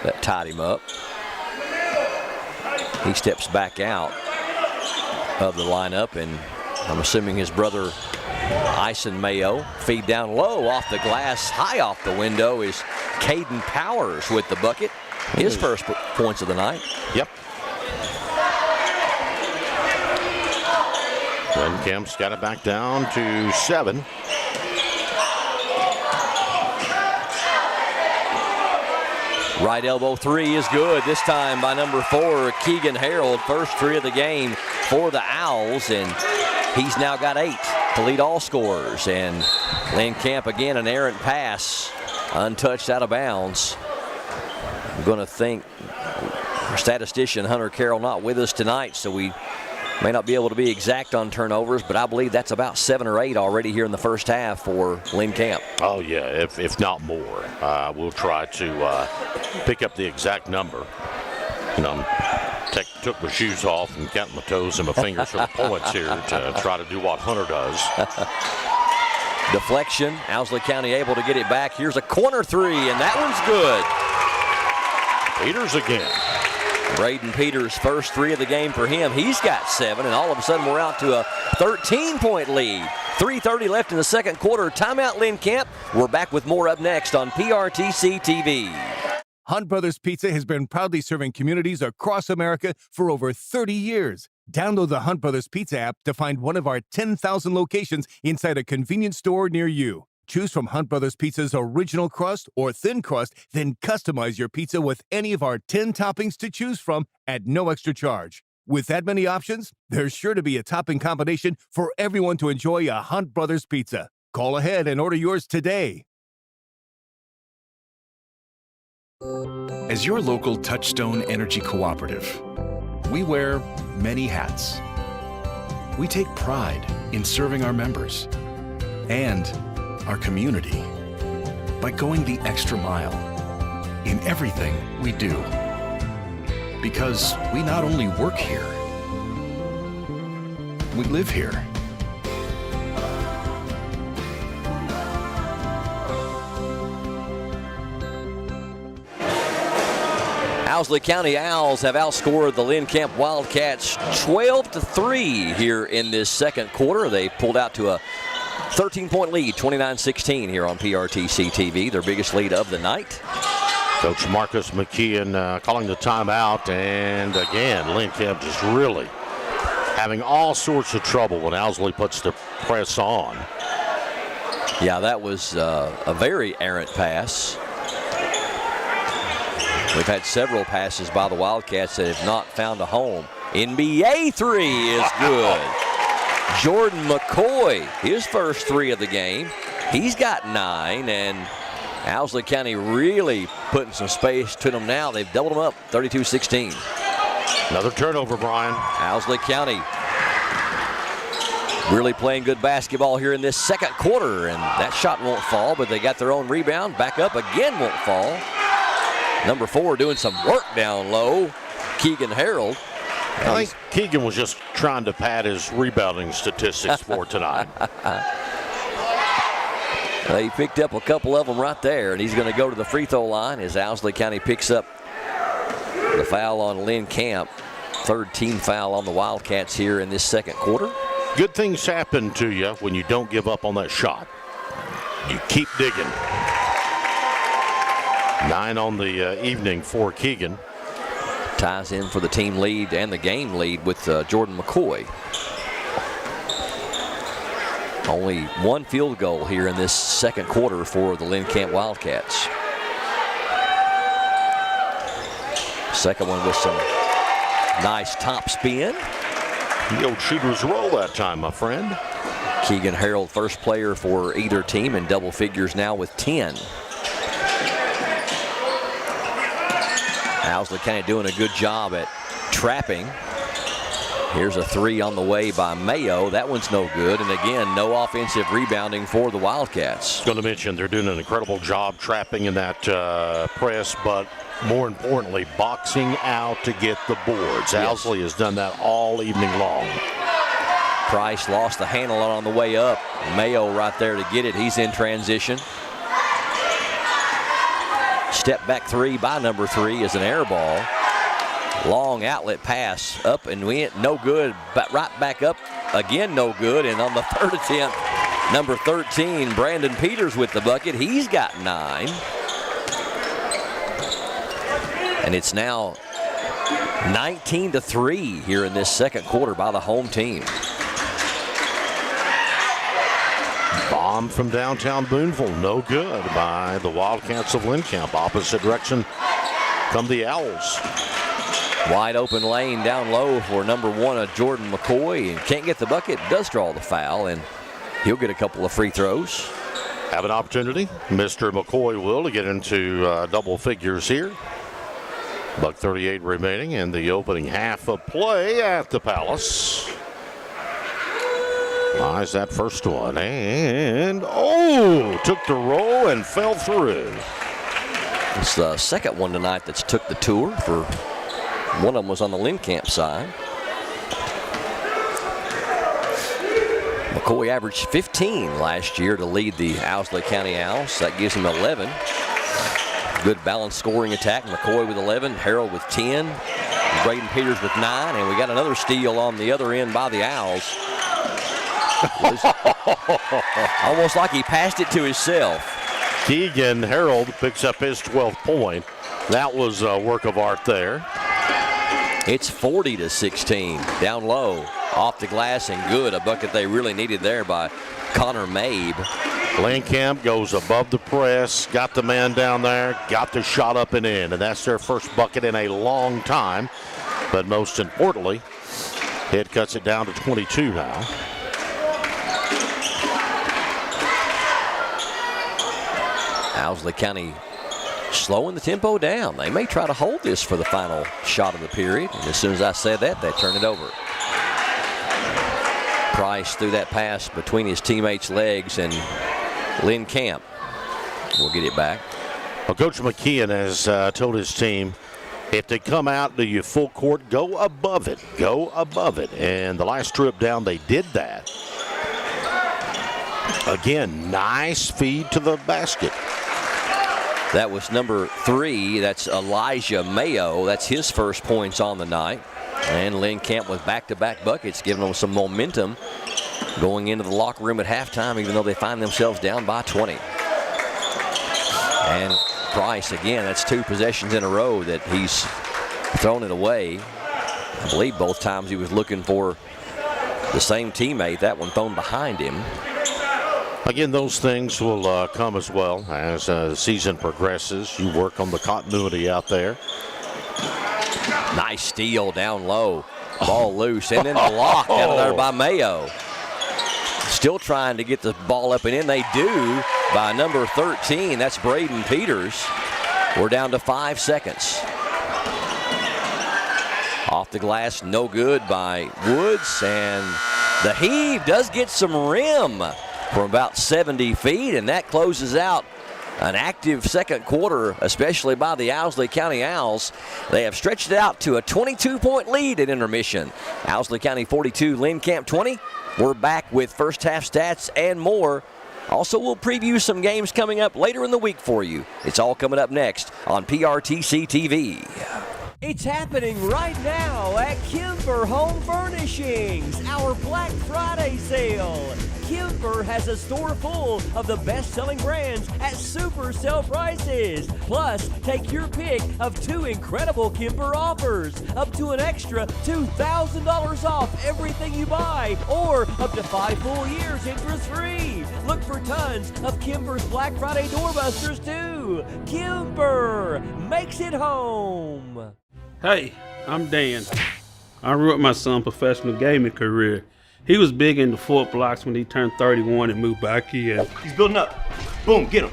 that tied him up. He steps back out of the lineup, and I'm assuming his brother Ison Mayo. Feed down low off the glass, high off the window is Caden Powers with the bucket. His first points of the night. Yep. Lynn Camp's got it back down to 7. Right elbow 3 is good, this time by number 4, Keegan Harold. First 3 of the game for the Owls, and he's now got 8 to lead all scorers. And Lynn Camp again, an errant pass, untouched out of bounds. I'm going to think our statistician Hunter Carroll not with us tonight, so we may not be able to be exact on turnovers, but I believe that's about 7 or 8 already here in the first half for Lynn Camp. Oh, yeah, if not more. We'll try to pick up the exact number. You know, took my shoes off and counting my toes and my fingers for the points here to try to do what Hunter does. Deflection, Owsley County able to get it back. Here's a corner 3, and that one's good. Peters again. Braden Peters, first 3 of the game for him. He's got 7, and all of a sudden we're out to a 13-point lead. 3:30 left in the second quarter. Timeout, Lynn Camp. We're back with more up next on PRTC TV. Hunt Brothers Pizza has been proudly serving communities across America for over 30 years. Download the Hunt Brothers Pizza app to find one of our 10,000 locations inside a convenience store near you. Choose from Hunt Brothers Pizza's original crust or thin crust, then customize your pizza with any of our 10 toppings to choose from at no extra charge. With that many options, there's sure to be a topping combination for everyone to enjoy a Hunt Brothers Pizza. Call ahead and order yours today. As your local Touchstone Energy Cooperative, we wear many hats. We take pride in serving our members and our community by going the extra mile in everything we do. Because we not only work here, we live here. Owsley County Owls have outscored the Lynn Camp Wildcats 12-3 here in this second quarter. They pulled out to a 13-point lead, 29-16 here on PRTC TV, their biggest lead of the night. Coach Marcus McKeon calling the timeout, and again, Lynn Kemp just really having all sorts of trouble when Owsley puts the press on. Yeah, that was a very errant pass. We've had several passes by the Wildcats that have not found a home. NBA three is good. Jordan McCoy, his first three of the game. He's got 9, and Owsley County really putting some space to them now. They've doubled them up, 32-16. Another turnover, Brian. Owsley County really playing good basketball here in this second quarter, and that shot won't fall, but they got their own rebound. Back up again, won't fall. Number 4 doing some work down low, Keegan Harold. I think Keegan was just trying to pad his rebounding statistics for tonight. He picked up a couple of them right there, and he's going to go to the free throw line as Owsley County picks up the foul on Lynn Camp. Third team foul on the Wildcats here in this second quarter. Good things happen to you when you don't give up on that shot. You keep digging. 9 on the evening for Keegan. Ties in for the team lead and the game lead with Jordan McCoy. Only one field goal here in this second quarter for the Lynn Camp Wildcats. Second one with some nice top spin. The old shooter's roll that time, my friend. Keegan Harold, first player for either team in double figures now with 10. Owsley County doing a good job at trapping. Here's a 3 on the way by Mayo. That one's no good. And again, no offensive rebounding for the Wildcats. Going to mention they're doing an incredible job trapping in that press, but more importantly, boxing out to get the boards. Yes. Owsley has done that all evening long. Price lost the handle on the way up. Mayo right there to get it. He's in transition. Step back 3 by number 3 is an air ball. Long outlet pass up and went, no good, but right back up again, no good. And on the third attempt, number 13, Brandon Peters with the bucket. He's got 9. And it's now 19-3 here in this second quarter by the home team. Bomb from downtown Boonville, no good by the Wildcats of Lynn Camp. Opposite direction come the Owls. Wide open lane down low for number 1, Jordan McCoy, and can't get the bucket, does draw the foul, and he'll get a couple of free throws. Have an opportunity, Mr. McCoy will, to get into double figures here. $1:38 remaining in the opening half of play at the Palace. Eyes that first one, and took the roll and fell through. It's the second one tonight that's took the tour. For one of them was on the Lynn Camp side. McCoy averaged 15 last year to lead the Owsley County Owls. That gives him 11. Good balanced scoring attack. McCoy with 11, Harold with 10, Braden Peters with 9, and we got another steal on the other end by the Owls. Almost like he passed it to himself. Keegan Harold picks up his 12th point. That was a work of art there. It's 40-16, down low, off the glass and good. A bucket they really needed there by Connor Mabe. Lynn Camp goes above the press, got the man down there, got the shot up and in, and that's their first bucket in a long time. But most importantly, it cuts it down to 22 now. Owsley County slowing the tempo down. They may try to hold this for the final shot of the period. And as soon as I said that, they turn it over. Price threw that pass between his teammates' legs, and Lynn Camp will get it back. Well, Coach McKeon has told his team, if they come out to you full court, go above it. Go above it. And the last trip down, they did that. Again, nice feed to the basket. That was number 3. That's Elijah Mayo. That's his first points on the night. And Lynn Camp with back-to-back buckets, giving them some momentum going into the locker room at halftime, even though they find themselves down by 20. And Price again. That's 2 possessions in a row that he's thrown it away. I believe both times he was looking for the same teammate. That one thrown behind him. Again, those things will come as well as the season progresses. You work on the continuity out there. Nice steal down low. Ball loose, and then blocked out of there by Mayo. Still trying to get the ball up and in. They do by number 13. That's Braden Peters. We're down to 5 seconds. Off the glass, no good by Woods, and the heave does get some rim from about 70 feet, and that closes out an active second quarter, especially by the Owsley County Owls. They have stretched it out to a 22-point lead at intermission. Owsley County 42, Lynn Camp 20. We're back with first half stats and more. Also, we'll preview some games coming up later in the week for you. It's all coming up next on PRTC TV. It's happening right now at Kimber Home Furnishings, our Black Friday sale. Kimber has a store full of the best-selling brands at super sale prices. Plus, take your pick of 2 incredible Kimber offers, up to an extra $2,000 off everything you buy, or up to 5 full years interest-free. Look for tons of Kimber's Black Friday doorbusters, too. Kimber makes it home. Hey, I'm Dan. I wrote my son's professional gaming career. He was big into Fort Blocks when he turned 31 and moved back in. He's building up. Boom, get him.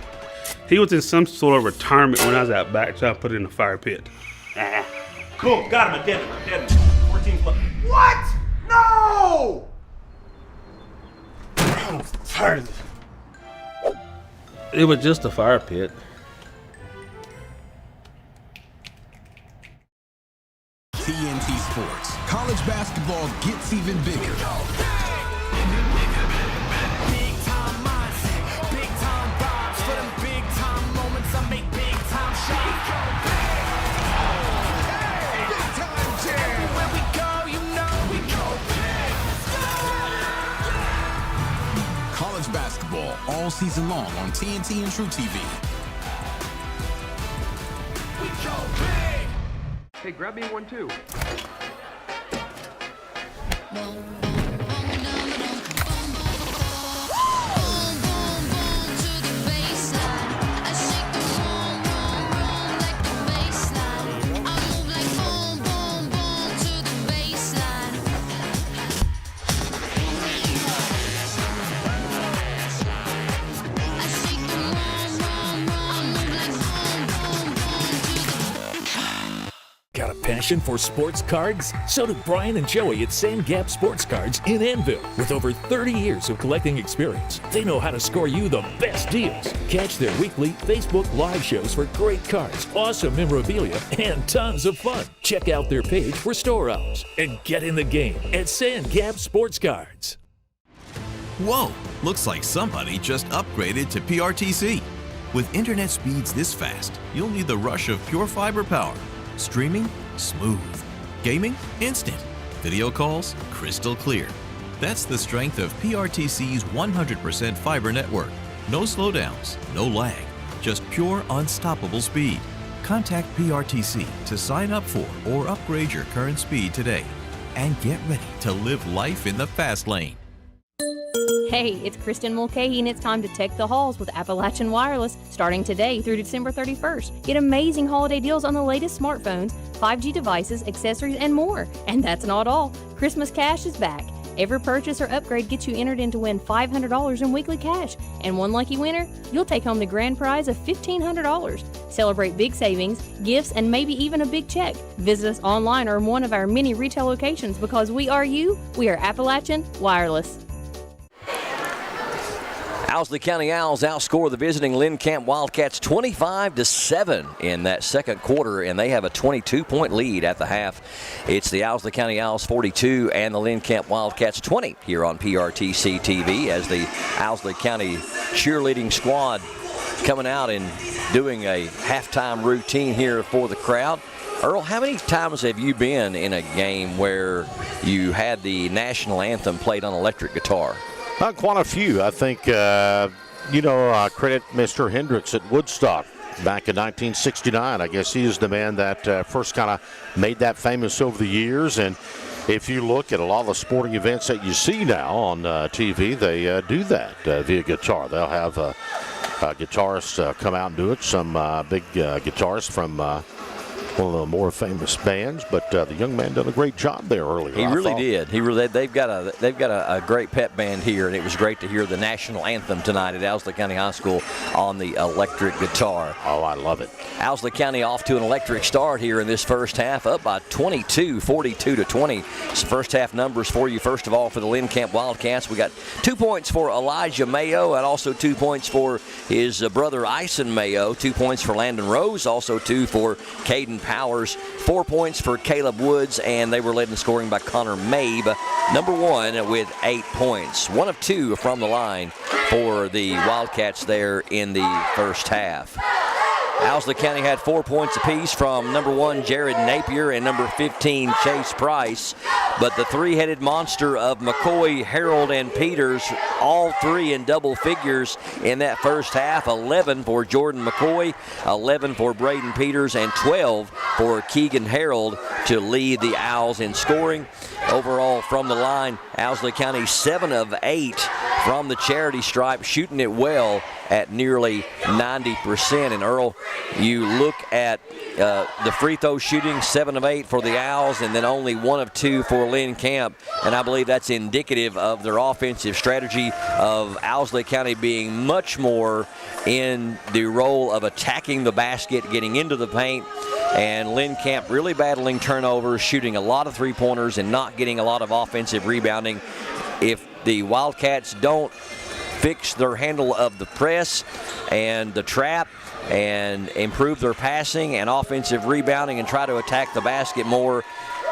He was in some sort of retirement when I was out back, so I put it in the fire pit. Boom, got him, dead him. 14 plus. What? No! I'm tired of this. It was just a fire pit. TNT Sports. College basketball gets even bigger. Big time mindset, big time vibes. For them big time moments, I make big time shots. Big time jam. Everywhere we go, you know we go big. College basketball all season long on TNT and True TV. We go big. Hey, grab me one too. Got a passion for sports cards? So do Brian and Joey at Sand Gap Sports Cards in Annville. With over 30 years of collecting experience, they know how to score you the best deals. Catch their weekly Facebook Live shows for great cards, awesome memorabilia, and tons of fun. Check out their page for store hours and get in the game at Sand Gap Sports Cards. Whoa, looks like somebody just upgraded to PRTC. With internet speeds this fast, you'll need the rush of pure fiber power. Streaming? Smooth. Gaming? Instant. Video calls? Crystal clear. That's the strength of PRTC's 100% fiber network. No slowdowns, no lag, just pure unstoppable speed. Contact PRTC to sign up for or upgrade your current speed today. And get ready to live life in the fast lane. Hey, it's Kristen Mulcahy, and it's time to tech the halls with Appalachian Wireless, starting today through December 31st. Get amazing holiday deals on the latest smartphones, 5G devices, accessories, and more. And that's not all. Christmas Cash is back. Every purchase or upgrade gets you entered in to win $500 in weekly cash. And one lucky winner, you'll take home the grand prize of $1,500. Celebrate big savings, gifts, and maybe even a big check. Visit us online or in one of our many retail locations, because we are you. We are Appalachian Wireless. Owsley County Owls outscore the visiting Lynn Camp Wildcats 25-7 in that second quarter, and they have a 22-point lead at the half. It's the Owsley County Owls 42 and the Lynn Camp Wildcats 20 here on PRTC TV, as the Owsley County cheerleading squad coming out and doing a halftime routine here for the crowd. Earl, how many times have you been in a game where you had the national anthem played on electric guitar? Quite a few. I think, credit Mr. Hendricks at Woodstock back in 1969. I guess he is the man that first kind of made that famous over the years. And if you look at a lot of the sporting events that you see now on TV, they do that via guitar. They'll have guitarists come out and do it. Some big guitarists from one of the more famous bands, but the young man done a great job there earlier. He really did. They've got a great pep band here, and it was great to hear the national anthem tonight at Owsley County High School on the electric guitar. Oh, I love it. Owsley County off to an electric start here in this first half, up by 22, 42-20. Some first half numbers for you. First of all, for the Lynn Camp Wildcats, we got 2 points for Elijah Mayo, and also 2 points for his brother Ison Mayo. 2 points for Landon Rose, also 2 for Caden Powers. 4 points for Caleb Woods, and they were led in scoring by Connor Mabe, number 1 with 8 points. 1 of 2 from the line for the Wildcats there in the first half. Owsley County had 4 points apiece from number 1 Jared Napier and number 15 Chase Price, but the three-headed monster of McCoy, Harold, and Peters, all three in double figures in that first half. 11 for Jordan McCoy, 11 for Braden Peters, and 12 for Keegan Harold to lead the Owls in scoring. Overall from the line, Owsley County 7 of 8 from the charity stripe, shooting it well at nearly 90%. And Earl, you look at the free throw shooting, 7 of 8 for the Owls, and then only 1 of 2 for Lynn Camp. And I believe that's indicative of their offensive strategy of Owsley County being much more in the role of attacking the basket, getting into the paint, and Lynn Camp really battling turnovers, shooting a lot of three-pointers, and not getting a lot of offensive rebounding. If the Wildcats don't fix their handle of the press and the trap and improve their passing and offensive rebounding and try to attack the basket more,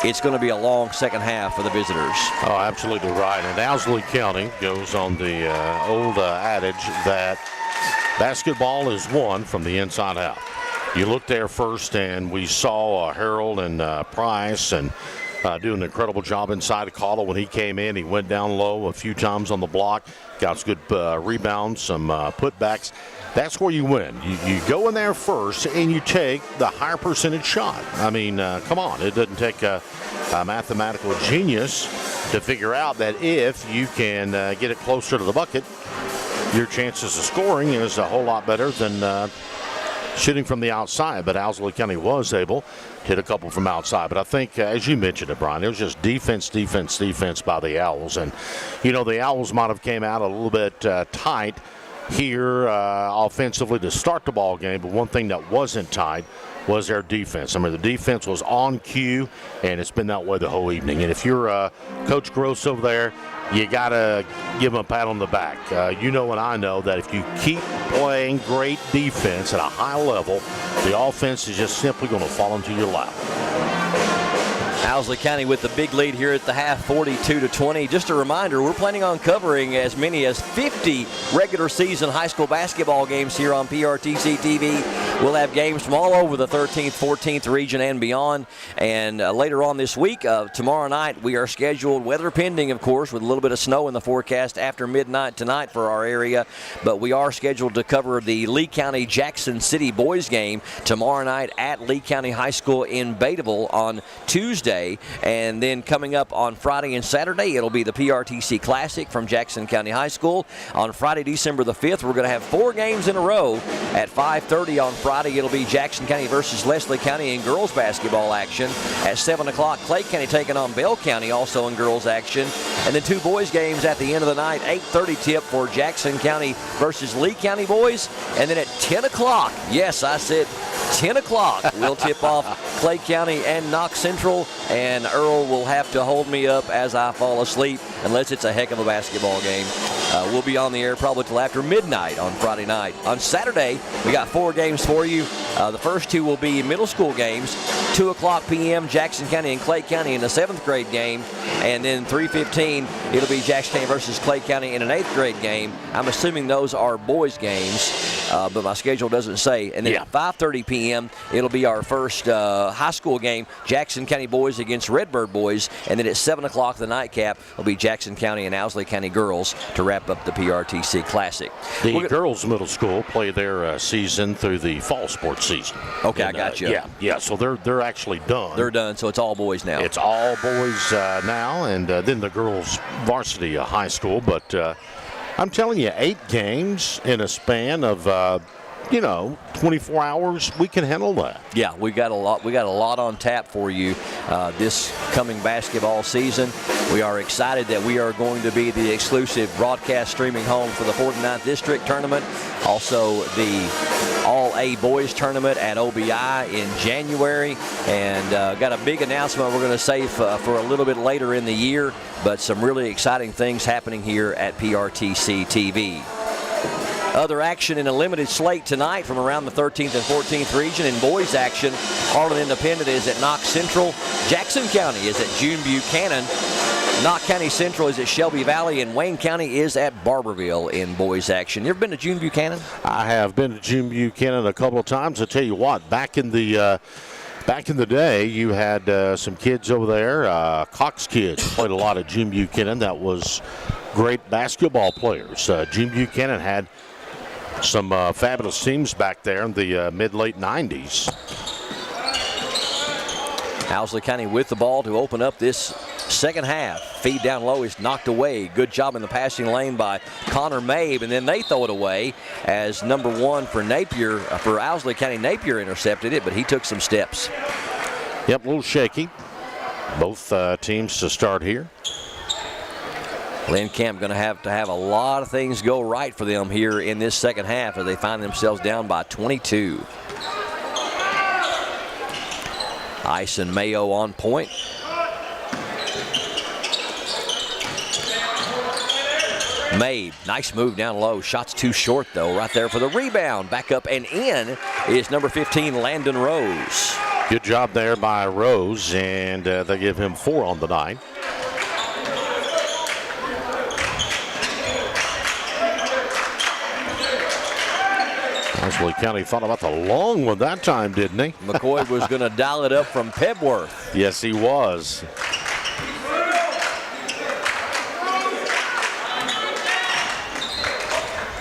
it's going to be a long second half for the visitors. Oh, absolutely right. And Owsley County goes on the old adage that basketball is won from the inside out. You look there first, and we saw Harold and Price and do an incredible job inside of Calla when he came in. He went down low a few times on the block, got some good rebounds, some putbacks. That's where you win. You go in there first, and you take the higher percentage shot. I mean, come on. It doesn't take a mathematical genius to figure out that if you can get it closer to the bucket, your chances of scoring is a whole lot better than shooting from the outside. But Owsley County was able to hit a couple from outside. But I think, as you mentioned it, Brian, it was just defense by the Owls. And, you know, the Owls might have came out a little bit tight here offensively to start the ball game, but one thing that wasn't tight was their defense. I mean, the defense was on cue, and it's been that way the whole evening. And if you're Coach Gross over there, you got to give him a pat on the back. You know and I know that if you keep playing great defense at a high level, the offense is just simply going to fall into your lap. Owsley County with the big lead here at the half, 42-20. Just a reminder, we're planning on covering as many as 50 regular season high school basketball games here on PRTC TV. We'll have games from all over the 13th, 14th region and beyond. And later on this week, tomorrow night, we are scheduled, weather pending, of course, with a little bit of snow in the forecast after midnight tonight for our area. But we are scheduled to cover the Lee County Jackson City boys game tomorrow night at Lee County High School in Bataville on Tuesday. And then coming up on Friday and Saturday, it'll be the PRTC Classic from Jackson County High School. On Friday, December the 5th, we're going to have 4 games in a row. At 5:30 on Friday, it'll be Jackson County versus Leslie County in girls basketball action. At 7 o'clock, Clay County taking on Bell County also in girls action. And then 2 boys games at the end of the night. 8:30 tip for Jackson County versus Lee County boys. And then at 10 o'clock, yes, I said 10 o'clock, we'll tip off Clay County and Knox Central. And Earl will have to hold me up as I fall asleep unless it's a heck of a basketball game. We'll be on the air probably till after midnight on Friday night. On Saturday, we got 4 games for you. The first 2 will be middle school games. 2 o'clock p.m. Jackson County and Clay County in the 7th grade game. And then 3:15, it'll be Jackson County versus Clay County in an 8th grade game. I'm assuming those are boys games. but my schedule doesn't say. And then at 5:30 p.m., it'll be our first high school game, Jackson County boys against Redbird boys. And then at 7 o'clock, the nightcap will be Jackson County and Owsley County girls to wrap up the PRTC Classic. The girls' middle school play their season through the fall sports season. Okay, I got you. Yeah. So they're actually done. They're done. So it's all boys now. It's all boys now, and then the girls' varsity high school. But I'm telling you, 8 games in a span of 24 hours, we can handle that. Yeah, we got a lot on tap for you this coming basketball season. We are excited that we are going to be the exclusive broadcast streaming home for the 49th District Tournament. Also, the All-A Boys Tournament at OBI in January. And got a big announcement we're going to save for a little bit later in the year. But some really exciting things happening here at PRTC TV. Other action in a limited slate tonight from around the 13th and 14th region. In boys action, Harlan Independent is at Knox Central. Jackson County is at June Buchanan. Knox County Central is at Shelby Valley, and Wayne County is at Barberville in boys action. You ever been to June Buchanan? I have been to June Buchanan a couple of times. I'll tell you what, back in the day, you had some kids over there. Cox kids played a lot at June Buchanan. That was great basketball players. June Buchanan had some fabulous teams back there in the mid-late 90s. Owsley County with the ball to open up this second half. Feed down low is knocked away. Good job in the passing lane by Connor Mabe, and then they throw it away as number 1 for Napier, for Owsley County. Napier intercepted it, but he took some steps. Yep, a little shaky. Both teams to start here. Lynn Camp going to have a lot of things go right for them here in this second half as they find themselves down by 22. Ice and Mayo on point. Mabe, nice move down low. Shot's too short, though. Right there for the rebound. Back up and in is number 15, Landon Rose. Good job there by Rose, and they give him 4 on the night. Owsley County thought about the long one that time, didn't he? McCoy was going to dial it up from Pebworth. Yes, he was.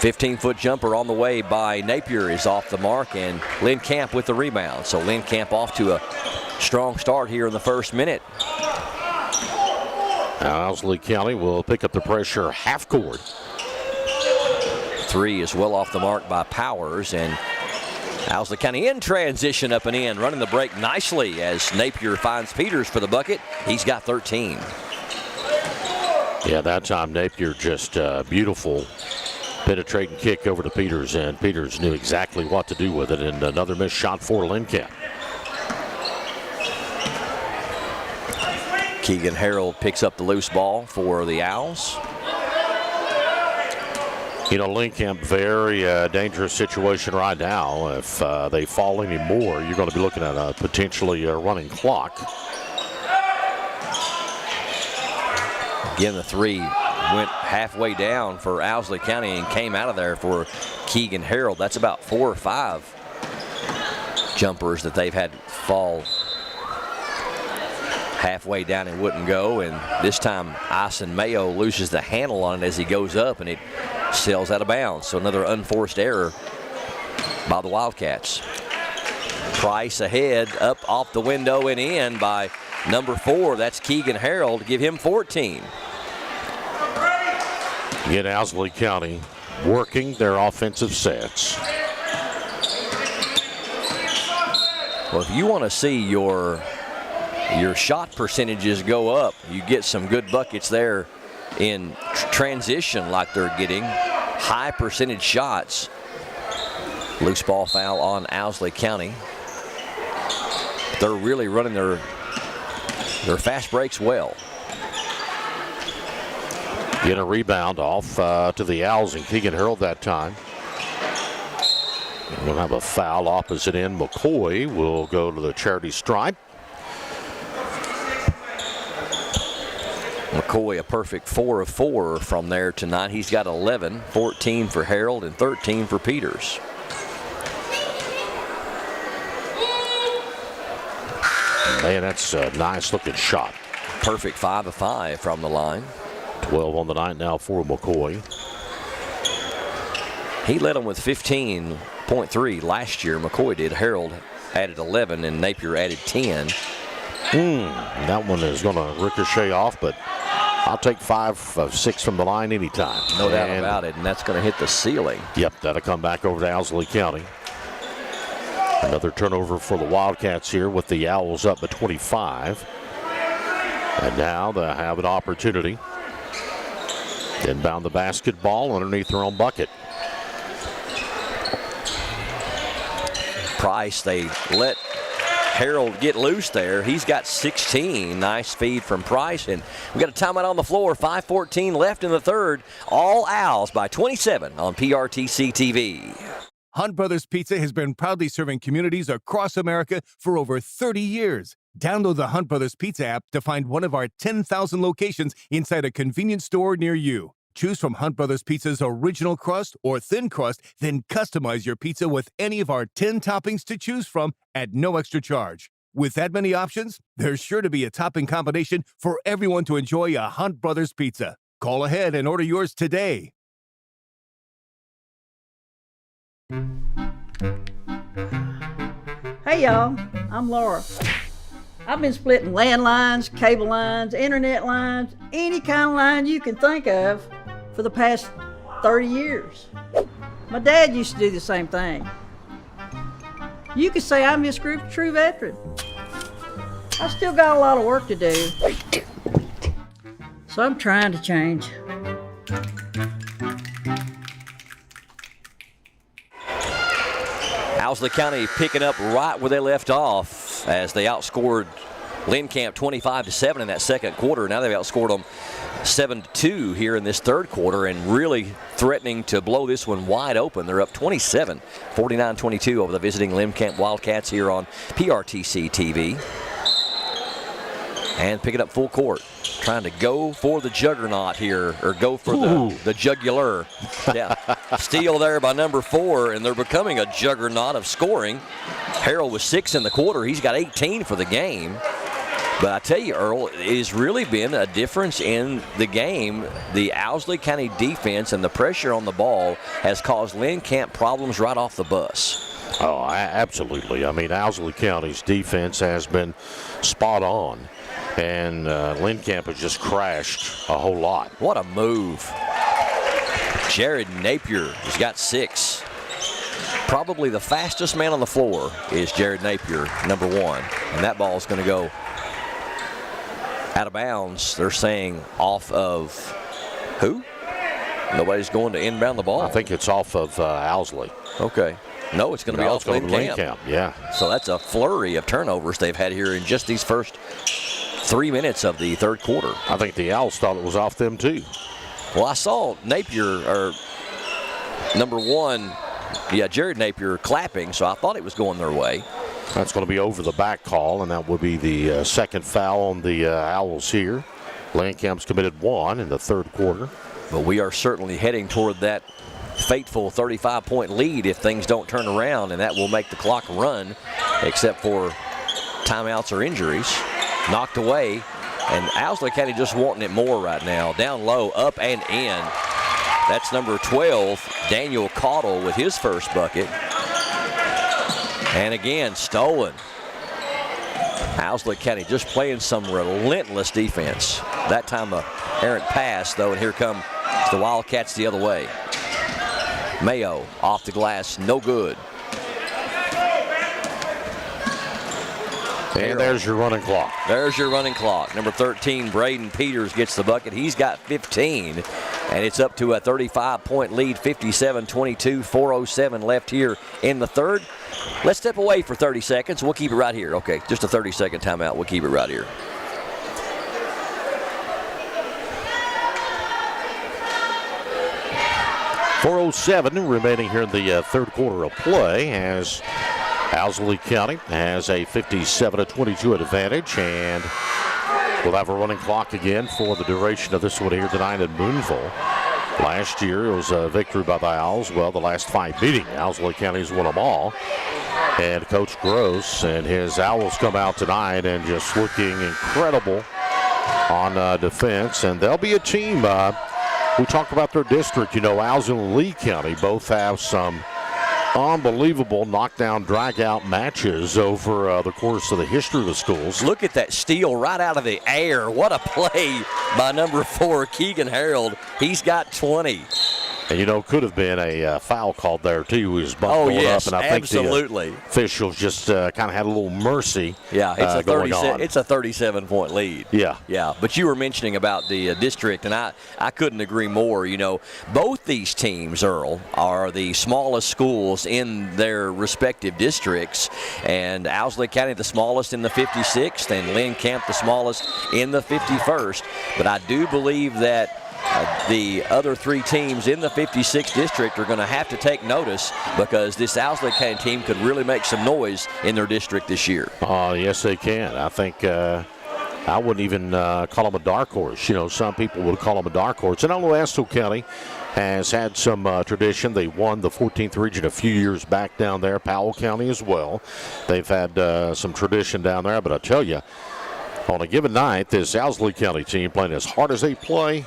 $15-foot jumper on the way by Napier is off the mark, and Lynn Camp with the rebound. So Lynn Camp off to a strong start here in the first minute. Now Owsley County will pick up the pressure half court. 3 is well off the mark by Powers, and Owsley County in transition up and in, running the break nicely as Napier finds Peters for the bucket. He's got 13. Yeah, that time Napier just beautiful penetrating kick over to Peters, and Peters knew exactly what to do with it, and another missed shot for Lynn Camp. Keegan Harold picks up the loose ball for the Owls. You know, Lynn Camp, very dangerous situation right now. If they fall any more, you're going to be looking at a potentially running clock. Again, the 3 went halfway down for Owsley County and came out of there for Keegan Harold. That's about 4 or 5 jumpers that they've had fall halfway down and wouldn't go. And this time, Ison Mayo loses the handle on it as he goes up, and it sails out of bounds. So another unforced error by the Wildcats. Price ahead, up off the window and in by number 4. That's Keegan Harold to give him 14. Again, Owsley County working their offensive sets. Well, if you want to see your shot percentages go up, you get some good buckets there in transition like they're getting. High percentage shots. Loose ball foul on Owsley County. They're really running their fast breaks well. Get a rebound off to the Owls, and Keegan Harold that time. We'll have a foul opposite end. McCoy will go to the charity stripe. McCoy a perfect 4 of 4 from there tonight. He's got 11, 14 for Harold and 13 for Peters. Man, that's a nice-looking shot. Perfect 5 of 5 from the line. 12 on the night now for McCoy. He led them with 15.3 last year. McCoy did. Harold added 11, and Napier added 10. That one is going to ricochet off, but I'll take 5 of 6 from the line anytime. No doubt about it, and that's going to hit the ceiling. Yep, that'll come back over to Owsley County. Another turnover for the Wildcats here with the Owls up at 25. And now they have an opportunity to inbound the basketball underneath their own bucket. Price, they let Harold get loose there. He's got 16. Nice feed from Price. And we got a timeout on the floor. 5:14 left in the third. All Owls by 27 on PRTC TV. Hunt Brothers Pizza has been proudly serving communities across America for over 30 years. Download the Hunt Brothers Pizza app to find one of our 10,000 locations inside a convenience store near you. Choose from Hunt Brothers Pizza's original crust or thin crust, then customize your pizza with any of our 10 toppings to choose from at no extra charge. With that many options, there's sure to be a topping combination for everyone to enjoy a Hunt Brothers Pizza. Call ahead and order yours today. Hey y'all, I'm Laura. I've been splitting landlines, cable lines, internet lines, any kind of line you can think of for the past 30 years. My dad used to do the same thing. You could say I'm this group's true veteran. I still got a lot of work to do, so I'm trying to change. Owsley County picking up right where they left off as they outscored Lynn Camp 25-7 in that second quarter. Now they've outscored them 7-2 here in this third quarter and really threatening to blow this one wide open. They're up 27, 49-22 over the visiting Lynn Camp Wildcats here on PRTC TV. And picking up full court, trying to go for the juggernaut here, or go for the jugular. Yeah, steal there by number 4, and they're becoming a juggernaut of scoring. Harold was 6 in the quarter. He's got 18 for the game. But I tell you, Earl, it has really been a difference in the game. The Owsley County defense and the pressure on the ball has caused Lynn Camp problems right off the bus. Oh, absolutely. I mean, Owsley County's defense has been spot on. And Lynn Camp has just crashed a whole lot. What a move. Jared Napier has got 6. Probably the fastest man on the floor is Jared Napier, number 1. And that ball is going to go out of bounds. They're saying off of who? Nobody's going to inbound the ball. I think it's off of Owsley. Okay. No, it's going to be off Lynn Camp. Yeah. So that's a flurry of turnovers they've had here in just these first 3 minutes of the third quarter. I think the Owls thought it was off them too. Well, I saw Napier, or number 1, Jared Napier clapping, so I thought it was going their way. That's going to be over the back call, and that will be the second foul on the Owls here. Lynn Camp's committed 1 in the third quarter. But we are certainly heading toward that fateful 35-point lead if things don't turn around, and that will make the clock run, except for timeouts or injuries. Knocked away, and Owsley County just wanting it more right now. Down low, up and in. That's number 12, Daniel Caudle, with his first bucket. And again, stolen. Owsley County just playing some relentless defense. That time a errant pass, though, and here come the Wildcats the other way. Mayo off the glass, no good. And there's your running clock. There's your running clock. Number 13, Braden Peters gets the bucket. He's got 15, and it's up to a 35-point lead, 57-22, 4:07 left here in the third. Let's step away for 30 seconds. We'll keep it right here. Okay, just a 30-second timeout. We'll keep it right here. .407 remaining here in the third quarter of play as Owsley County has a 57-22 advantage, and we'll have a running clock again for the duration of this one here tonight in Boonville. Last year it was a victory by the Owls. Well, the last 5 meeting, Owsley County's won them all. And Coach Gross and his Owls come out tonight and just looking incredible on defense. And they'll be a team. We talk about their district. You know, Owsley and Lee County both have some unbelievable knockdown, drag-out matches over the course of the history of the schools. Look at that steal right out of the air. What a play by number 4, Keegan Harold. He's got 20. And, you know, could have been a foul called there, too. He was bumped up, and I think the officials just kind of had a little mercy. Yeah, it's a 37-point lead. Yeah. Yeah, but you were mentioning about the district, and I couldn't agree more. You know, both these teams, Earl, are the smallest schools in their respective districts, and Owsley County the smallest in the 56th, and Lynn Camp the smallest in the 51st. But I do believe that the other 3 teams in the 56th district are going to have to take notice, because this Owsley County team could really make some noise in their district this year. Yes, they can. I think I wouldn't even call them a dark horse. You know, some people would call them a dark horse. And I know Owsley County has had some tradition. They won the 14th region a few years back down there. Powell County as well. They've had some tradition down there. But I tell you, on a given night, this Owsley County team playing as hard as they play,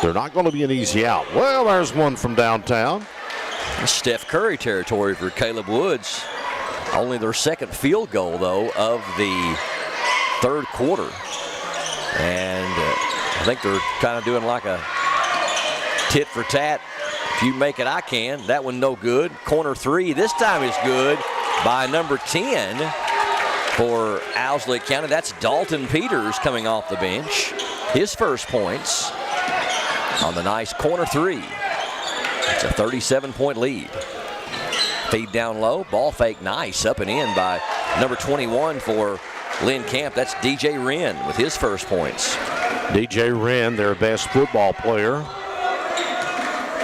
they're not going to be an easy out. Well, there's one from downtown. Steph Curry territory for Caleb Woods. Only their second field goal, though, of the third quarter. And I think they're kind of doing like a tit for tat. If you make it, I can. That one no good. Corner 3 this time is good by number 10 for Owsley County. That's Dalton Peters coming off the bench. His first points on the nice corner 3. It's a 37-point lead. Feed down low, ball fake nice, up and in by number 21 for Lynn Camp. That's DJ Wren with his first points. DJ Wren, their best football player,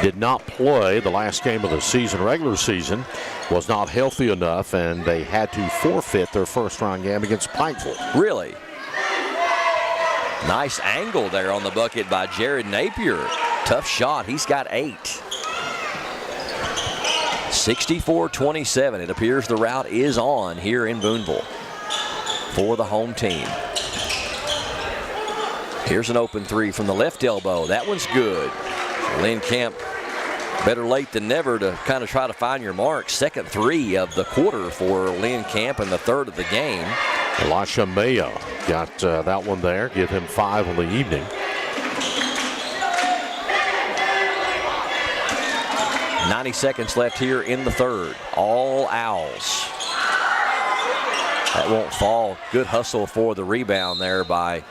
did not play the last game of the season, regular season, was not healthy enough, and they had to forfeit their first-round game against Pikeville. Really? Nice angle there on the bucket by Jared Napier. Tough shot. He's got 8. 64-27. It appears the route is on here in Booneville for the home team. Here's an open 3 from the left elbow. That one's good. Lynn Camp, better late than never to kind of try to find your mark. Second 3 of the quarter for Lynn Camp and the third of the game. Elisha Mayo got that one there. Give him 5 on the evening. .90 seconds left here in the third. All Owls. That won't fall. Good hustle for the rebound there by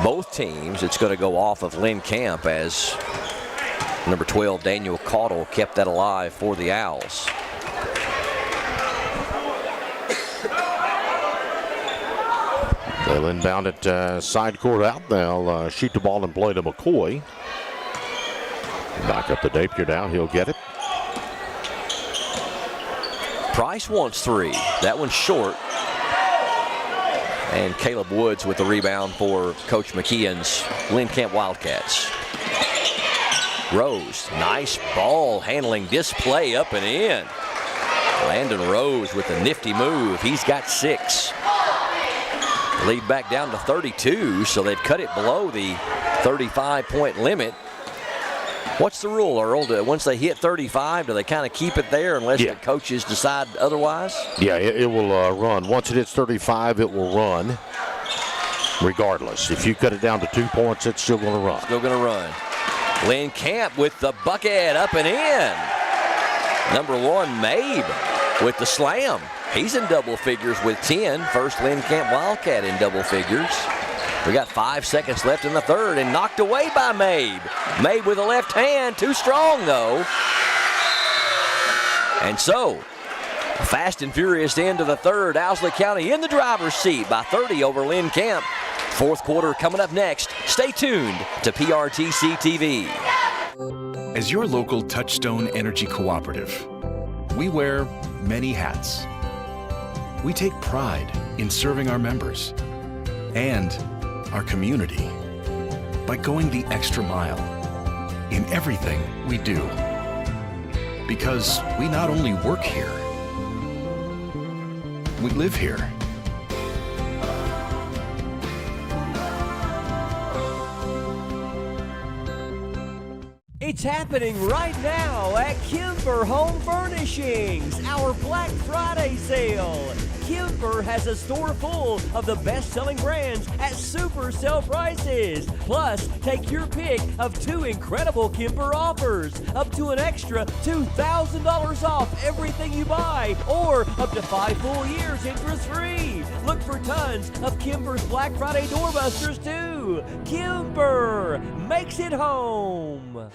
both teams. It's going to go off of Lynn Camp as number 12, Daniel Caudle, kept that alive for the Owls. They'll inbound it side court out. They'll shoot the ball and play to McCoy. Back up to Napier now. He'll get it. Price wants 3. That one's short. And Caleb Woods with the rebound for Coach McKeon's Lynn Camp Wildcats. Rose, nice ball handling display up and in. Landon Rose with a nifty move. He's got 6. Lead back down to 32, so they've cut it below the 35-point limit. What's the rule, Earl? Once they hit 35, do they kind of keep it there unless the coaches decide otherwise? Yeah, it will run. Once it hits 35, it will run regardless. If you cut it down to 2 points, it's still going to run. Still going to run. Lynn Camp with the bucket up and in. Number 1, Mabe with the slam. He's in double figures with 10. First Lynn Camp Wildcat in double figures. We got 5 seconds left in the third and knocked away by Mabe. Mabe with a left hand, too strong though. And so, a fast and furious end to the third. Owsley County in the driver's seat by 30 over Lynn Camp. Fourth quarter coming up next. Stay tuned to PRTC TV. As your local Touchstone Energy Cooperative, we wear many hats. We take pride in serving our members and our community by going the extra mile in everything we do. Because we not only work here, We live here. It's happening right now at Kimber Home Furnishings, our Black Friday sale. Kimber has a store full of the best-selling brands at super sale prices. Plus, take your pick of 2 incredible Kimber offers, up to an extra $2,000 off everything you buy, or up to 5 full years interest-free. Look for tons of Kimber's Black Friday doorbusters too. Kimber makes it home.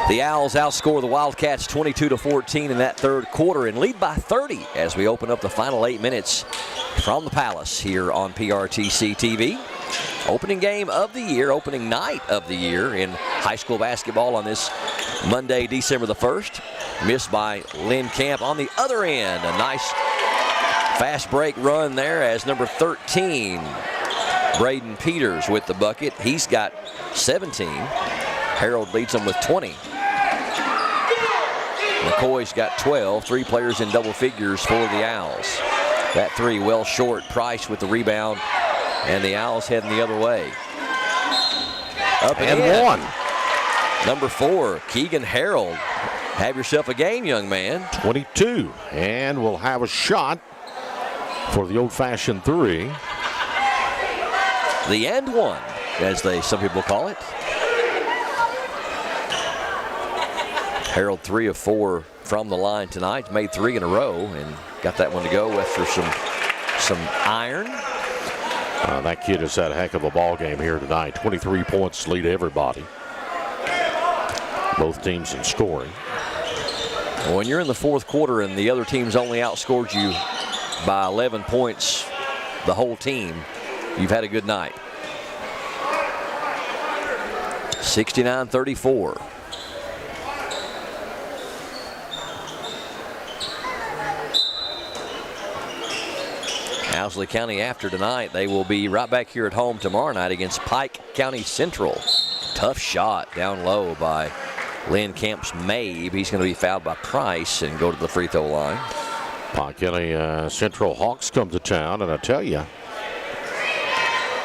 The Owls outscore the Wildcats 22-14 in that third quarter and lead by 30 as we open up the final 8 minutes from the Palace here on PRTC TV. Opening game of the year, opening night of the year in high school basketball on this Monday, December the 1st. Missed by Lynn Camp on the other end. A nice fast break run there as number 13, Braden Peters with the bucket. He's got 17. Harold leads them with 20. McCoy's got 12. 3 players in double figures for the Owls. That 3 well short. Price with the rebound, and the Owls heading the other way. Up and in. 1. Number 4, Keegan Harold. Have yourself a game, young man. 22, and we'll have a shot for the old-fashioned 3. The and 1, as some people call it. Harold 3 of 4 from the line tonight. Made 3 in a row and got that one to go after some iron. That kid has had a heck of a ball game here tonight. 23 points lead everybody. Both teams in scoring. When you're in the fourth quarter and the other team's only outscored you by 11 points, the whole team, you've had a good night. 69-34. Owsley County after tonight, they will be right back here at home tomorrow night against Pike County Central. Tough shot down low by Lynn Camp's Mabe. He's going to be fouled by Price and go to the free throw line. Pike County Central Hawks come to town, and I tell you,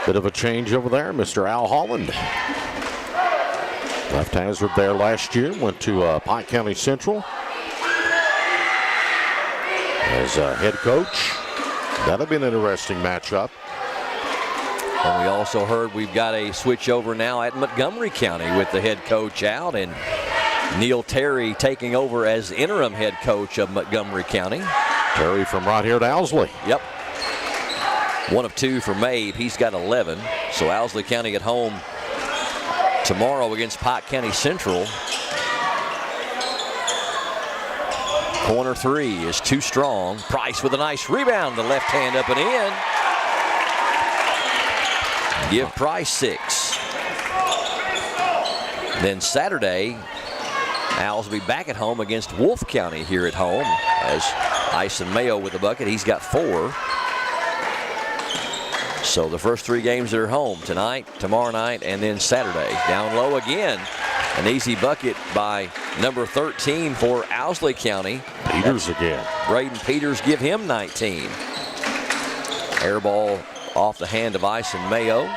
bit of a change over there. Mr. Al Holland left Hazard there last year, went to Pike County Central as head coach. That'll be an interesting matchup. And we also heard we've got a switch over now at Montgomery County with the head coach out, and Neil Terry taking over as interim head coach of Montgomery County. Terry from right here at Owsley. Yep. 1 of 2 for Mabe. He's got 11. So Owsley County at home tomorrow against Pike County Central. Corner 3 is too strong. Price with a nice rebound. The left hand up and in. Give Price 6. Then Saturday, Owls will be back at home against Wolfe County here at home as Ison Mayo with the bucket. He's got 4. So the first 3 games are home tonight, tomorrow night, and then Saturday. Down low again. An easy bucket by number 13 for Owsley County. Peters again. Braden Peters, give him 19. Air ball off the hand of Ison Mayo.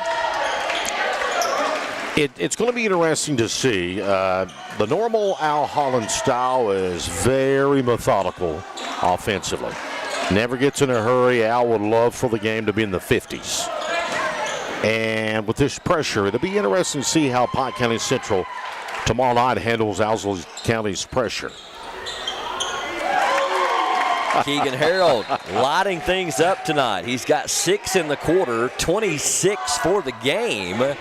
It's going to be interesting to see. The normal Al Holland style is very methodical offensively. Never gets in a hurry. Al would love for the game to be in the 50s. And with this pressure, it'll be interesting to see how Pike County Central tomorrow night handles Owsley County's pressure. Keegan Harold lighting things up tonight. He's got 6 in the quarter, 26 for the game.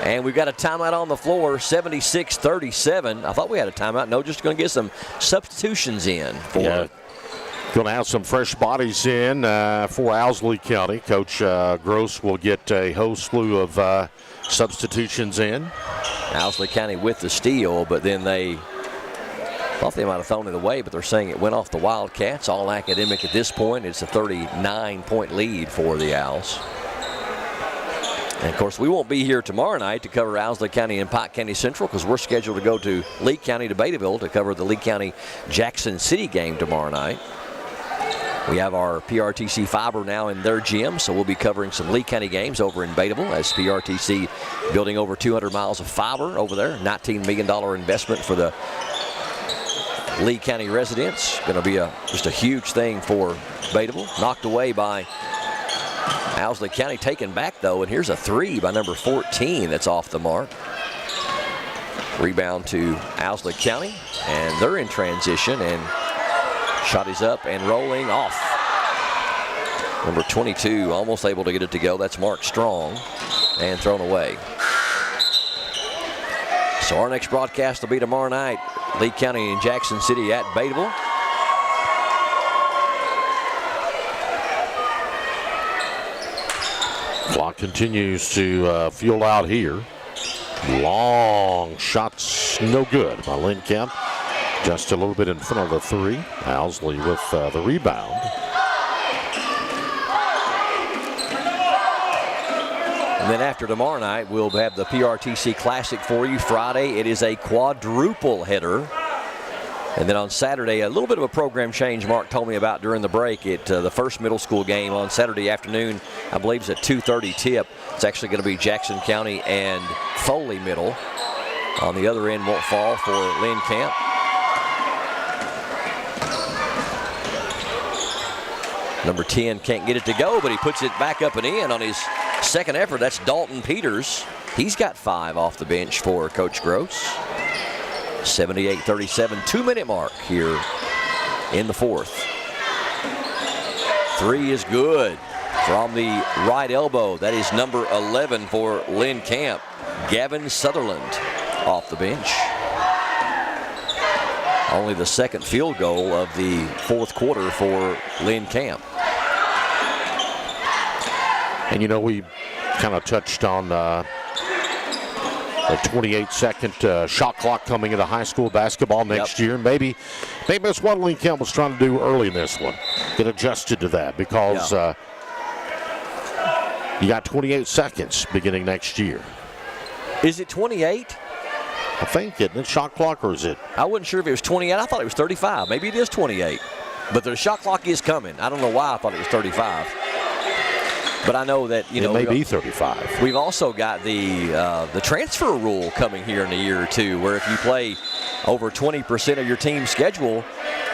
And we've got a timeout on the floor, 76-37. I thought we had a timeout. No, just going to get some substitutions in. Going to have some fresh bodies in for Owsley County. Coach Gross will get a whole slew of substitutions in. Owsley County with the steal, but then they thought they might have thrown it away, but they're saying it went off the Wildcats. All academic at this point. It's a 39-point lead for the Owls. And, of course, we won't be here tomorrow night to cover Owsley County and Pike County Central because we're scheduled to go to Lee County to Bettyville to cover the Lee County Jackson City game tomorrow night. We have our PRTC fiber now in their gym, so we'll be covering some Lee County games over in Batable as PRTC building over 200 miles of fiber over there. $19 million investment for the Lee County residents. Going to be just a huge thing for Batable. Knocked away by Owsley County, taken back though, and here's a three by number 14 that's off the mark. Rebound to Owsley County, and they're in transition, and shot is up and rolling off. Number 22 almost able to get it to go. That's Mark Strong, and thrown away. So our next broadcast will be tomorrow night, Lee County and Jackson City at Batable. Clock continues to fuel out here. Long shots, no good by Lynn Kemp. Just a little bit in front of the three. Owsley with the rebound. And then after tomorrow night, we'll have the PRTC Classic for you. Friday, it is a quadruple header. And then on Saturday, a little bit of a program change Mark told me about during the break. The first middle school game on Saturday afternoon, I believe, is at 2:30 tip. It's actually going to be Jackson County and Foley Middle. On the other end won't fall for Lynn Camp. Number 10 can't get it to go, but he puts it back up and in on his second effort. That's Dalton Peters. He's got 5 off the bench for Coach Gross. 78-37, 2-minute mark here in the fourth. Three is good from the right elbow. That is number 11 for Lynn Camp. Gavin Sutherland off the bench. Only the second field goal of the fourth quarter for Lynn Camp. And you know, we kind of touched on the 28-second shot clock coming into high school basketball next year. Maybe that's what Lynn Kemp was trying to do early in this one. Get adjusted to that because you got 28 seconds beginning next year. Is it 28? I think, isn't it shot clock, or is it? I wasn't sure if it was 28. I thought it was 35. Maybe it is 28. But the shot clock is coming. I don't know why I thought it was 35. But I know that, it may be 35. We've also got the transfer rule coming here in a year or two, where if you play over 20% of your team's schedule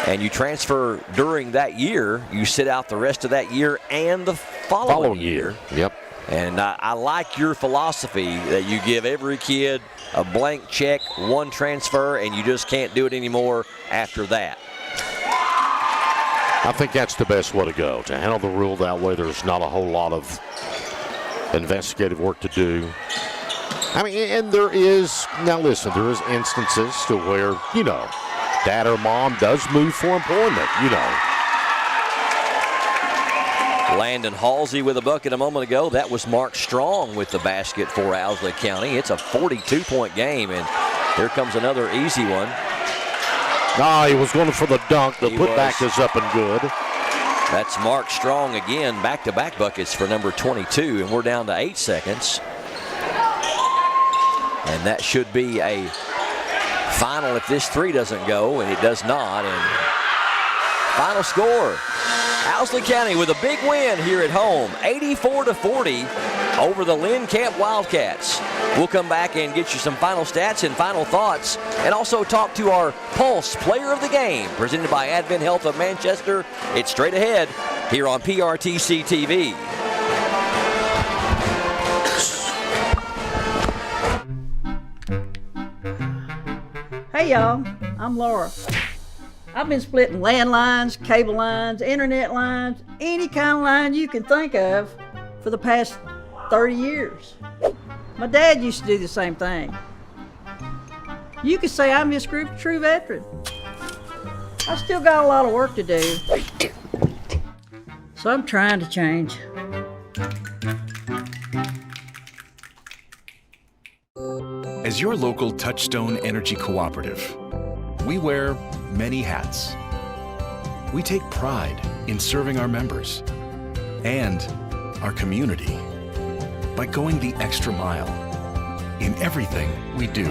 and you transfer during that year, you sit out the rest of that year and the following year. Yep. And I like your philosophy that you give every kid a blank check, one transfer, and you just can't do it anymore after that. I think that's the best way to go, to handle the rule that way. There's not a whole lot of investigative work to do. I mean, and there is, now listen, there is instances to where, dad or mom does move for employment, Landon Halsey with a bucket a moment ago. That was Mark Strong with the basket for Owsley County. It's a 42-point game, and here comes another easy one. He was going for the dunk. The putback is up and good. That's Mark Strong again, back-to-back buckets for number 22, and we're down to 8 seconds. And that should be a final if this three doesn't go, and it does not. And final score, Owsley County with a big win here at home, 84-40 over the Lynn Camp Wildcats. We'll come back and get you some final stats and final thoughts, and also talk to our Pulse Player of the Game, presented by Advent Health of Manchester. It's straight ahead here on PRTC TV. Hey y'all, I'm Laura. I've been splitting landlines, cable lines, internet lines, any kind of line you can think of for the past 30 years. My dad used to do the same thing. You could say I'm his true veteran. I still got a lot of work to do, so I'm trying to change. As your local Touchstone Energy Cooperative, we wear many hats. We take pride in serving our members and our community by going the extra mile in everything we do.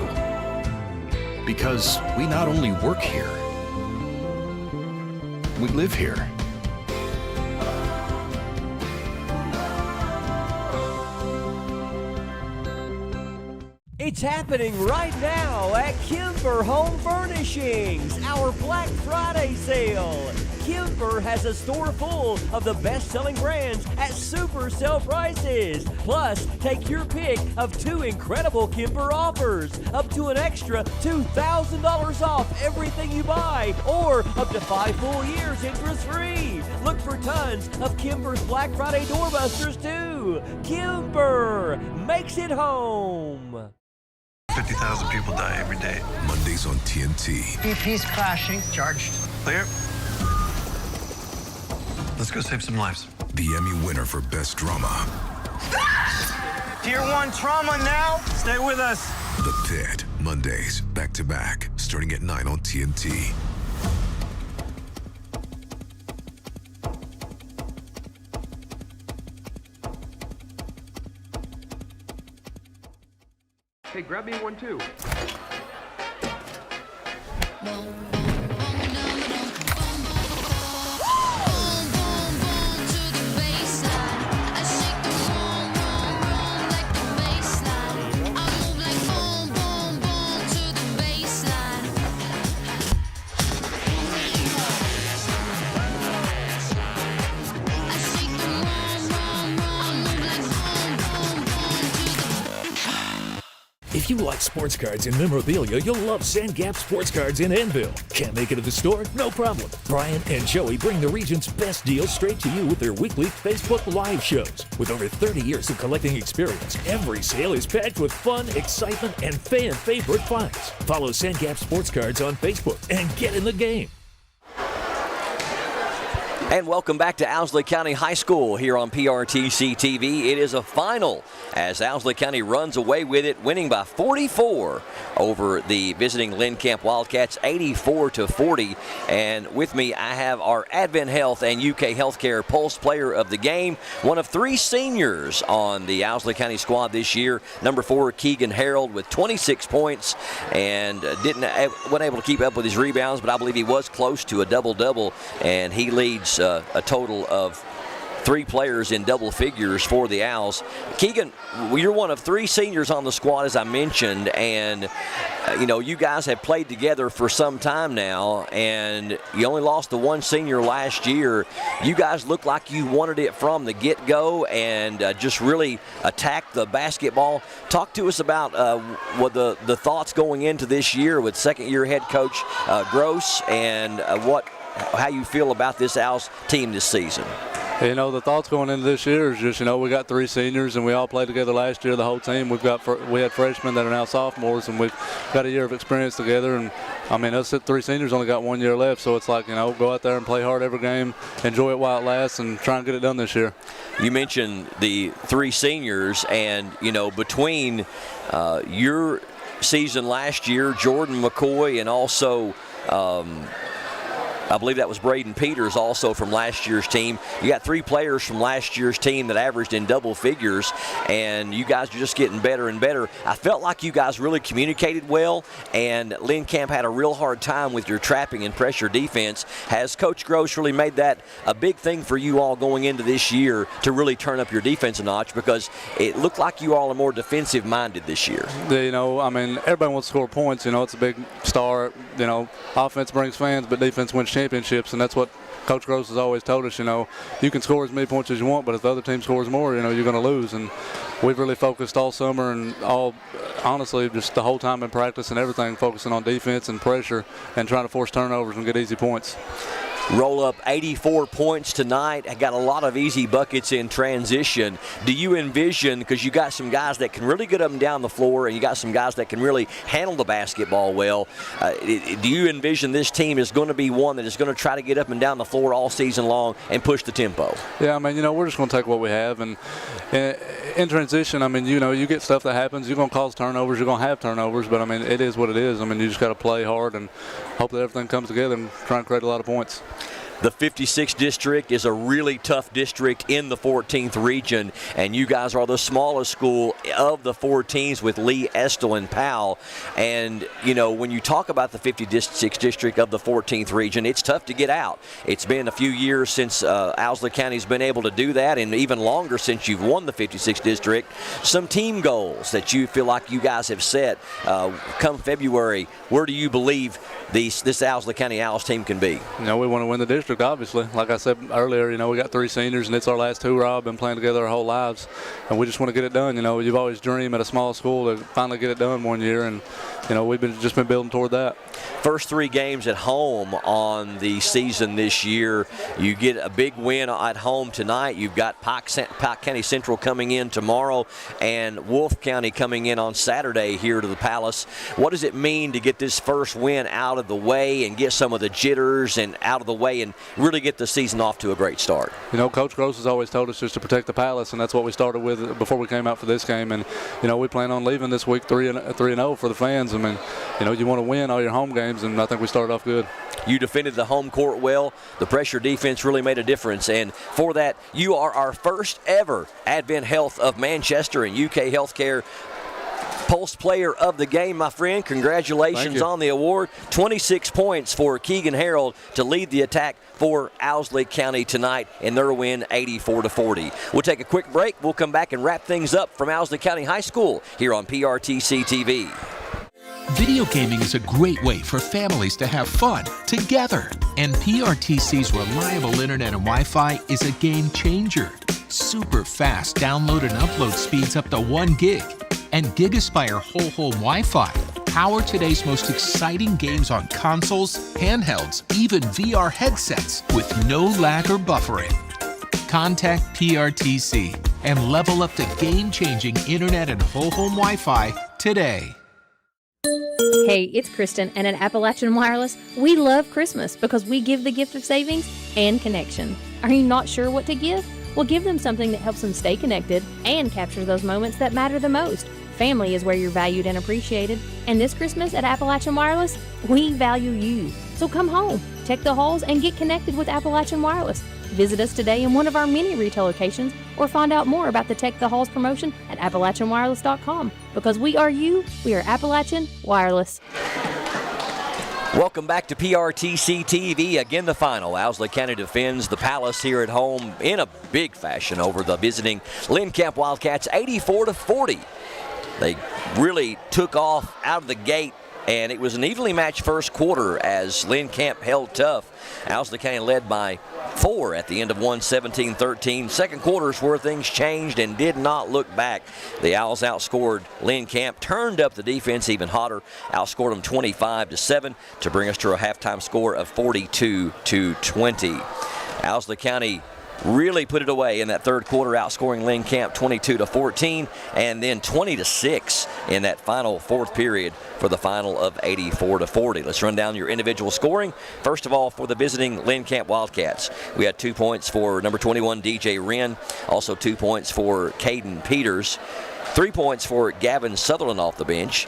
Because we not only work here, we live here. It's happening right now at Kimber Home Furnishings, our Black Friday sale. Kimber has a store full of the best-selling brands at super sale prices. Plus, take your pick of 2 incredible Kimber offers, up to an extra $2,000 off everything you buy, or up to 5 full years interest-free. Look for tons of Kimber's Black Friday doorbusters too. Kimber makes it home. 50,000 people die every day. Mondays on TNT. BP's crashing. Charged. Clear. Let's go save some lives. The Emmy winner for Best Drama. Tier 1 trauma now. Stay with us. The Pit. Mondays, back to back, starting at 9 on TNT. Hey, grab me one too. If you like sports cards and memorabilia, you'll love Sandgap Sports Cards in Annville. Can't make it to the store? No problem. Brian and Joey bring the region's best deals straight to you with their weekly Facebook Live shows. With over 30 years of collecting experience, every sale is packed with fun, excitement, and fan-favorite finds. Follow Sandgap Sports Cards on Facebook and get in the game. And welcome back to Owsley County High School here on PRTC TV. It is a final as Owsley County runs away with it, winning by 44 over the visiting Lynn Camp Wildcats, 84-40. And with me, I have our Advent Health and UK Healthcare Pulse Player of the Game, one of 3 seniors on the Owsley County squad this year. Number 4, Keegan Harold with 26 points, and wasn't able to keep up with his rebounds, but I believe he was close to a double-double, and he leads a total of 3 players in double figures for the Owls. Keegan, you're one of 3 seniors on the squad, as I mentioned, and you guys have played together for some time now, and you only lost to 1 senior last year. You guys look like you wanted it from the get-go and just really attacked the basketball. Talk to us about what the thoughts going into this year with second-year head coach Gross, and how you feel about this Owls team this season. The thoughts going into this year is just, we got 3 seniors and we all played together last year, the whole team. We had freshmen that are now sophomores, and we've got a year of experience together. And us 3 seniors only got 1 year left, so it's like, go out there and play hard every game, enjoy it while it lasts, and try and get it done this year. You mentioned the 3 seniors, and between your season last year, Jordan McCoy, and also I believe that was Braden Peters also from last year's team. You got 3 players from last year's team that averaged in double figures, and you guys are just getting better and better. I felt like you guys really communicated well, and Lynn Camp had a real hard time with your trapping and pressure defense. Has Coach Gross really made that a big thing for you all going into this year to really turn up your defense a notch, because it looked like you all are more defensive-minded this year? Everybody wants to score points. It's a big star. Offense brings fans, but defense wins championships, and that's what Coach Gross has always told us. You can score as many points as you want, but if the other team scores more, you're going to lose. And we've really focused all summer and honestly, just the whole time in practice and everything, focusing on defense and pressure and trying to force turnovers and get easy points. Roll up 84 points tonight. I got a lot of easy buckets in transition. Do you envision, because you got some guys that can really get up and down the floor, and you got some guys that can really handle the basketball well, do you envision this team is going to be one that is going to try to get up and down the floor all season long and push the tempo? Yeah, we're just going to take what we have, and in transition, you get stuff that happens. You're going to cause turnovers. You're going to have turnovers, but it is what it is. You just got to play hard and hope that everything comes together and try and create a lot of points. The 56th district is a really tough district in the 14th region, and you guys are the smallest school of the 4 teams with Lee, Estill, and Powell. And, when you talk about the 56th district of the 14th region, it's tough to get out. It's been a few years since Owsley County's been able to do that, and even longer since you've won the 56th district. Some team goals that you feel like you guys have set come February. Where do you believe this Owsley County Owls team can be? We want to win the district, obviously. Like I said earlier, we got 3 seniors, and it's our last hoorah. Been playing together our whole lives, and we just want to get it done. You've always dreamed at a small school to finally get it done one year, and we've just been building toward that. First 3 games at home on the season this year. You get a big win at home tonight. You've got Pike County Central coming in tomorrow, and Wolfe County coming in on Saturday here to the Palace. What does it mean to get this first win out of the way and get some of the jitters and out of the way and really get the season off to a great start? Coach Gross has always told us just to protect the Palace, and that's what we started with before we came out for this game. And we plan on leaving this week 3-0 for the fans. I mean, you want to win all your home games, and I think we started off good. You defended the home court well. The pressure defense really made a difference, and for that, you are our first ever Advent Health of Manchester and UK Healthcare Pulse Player of the Game, my friend. Congratulations on the award. 26 points for Keegan Harold to lead the attack for Owsley County tonight in their win 84-40. We'll take a quick break. We'll come back and wrap things up from Owsley County High School here on PRTC TV. Video gaming is a great way for families to have fun together. And PRTC's reliable internet and Wi-Fi is a game changer. Super fast download and upload speeds up to 1 gig. And GigaSpire whole home Wi-Fi power today's most exciting games on consoles, handhelds, even VR headsets with no lag or buffering. Contact PRTC and level up to game-changing internet and whole home Wi-Fi today. Hey, it's Kristen, and at Appalachian Wireless, we love Christmas because we give the gift of savings and connection. Are you not sure what to give? Well, give them something that helps them stay connected and capture those moments that matter the most. Family is where you're valued and appreciated. And this Christmas at Appalachian Wireless, we value you. So come home, check the halls, and get connected with Appalachian Wireless. Visit us today in one of our many retail locations or find out more about the Tech the Halls promotion at AppalachianWireless.com. Because we are you, we are Appalachian Wireless. Welcome back to PRTC TV. Again, the final. Owsley County defends the Palace here at home in a big fashion over the visiting Lynn Camp Wildcats, 84-40. They really took off out of the gate, and it was an evenly matched first quarter as Lynn Camp held tough. Owsley County led by 4 at the end of 17-13. Second quarter is where things changed and did not look back. The Owls outscored Lynn Camp, turned up the defense even hotter, outscored them 25-7 to bring us to a halftime score of 42-20. Owsley County really put it away in that third quarter, outscoring Lynn Camp 22-14 and then 20-6 in that final fourth period for the final of 84-40. Let's run down your individual scoring. First of all, for the visiting Lynn Camp Wildcats, we had 2 points for number 21 DJ Wren, also 2 points for Caden Peters, 3 points for Gavin Sutherland off the bench.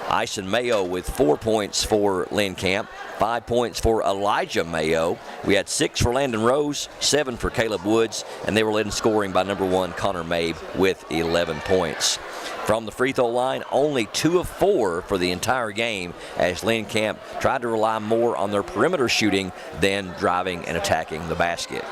Ison Mayo with 4 points for Lynn Camp, 5 points for Elijah Mayo. We had 6 for Landon Rose, 7 for Caleb Woods, and they were led in scoring by number 1 Connor Mabe with 11 points. From the free throw line, only 2 of 4 for the entire game as Lynn Camp tried to rely more on their perimeter shooting than driving and attacking the basket.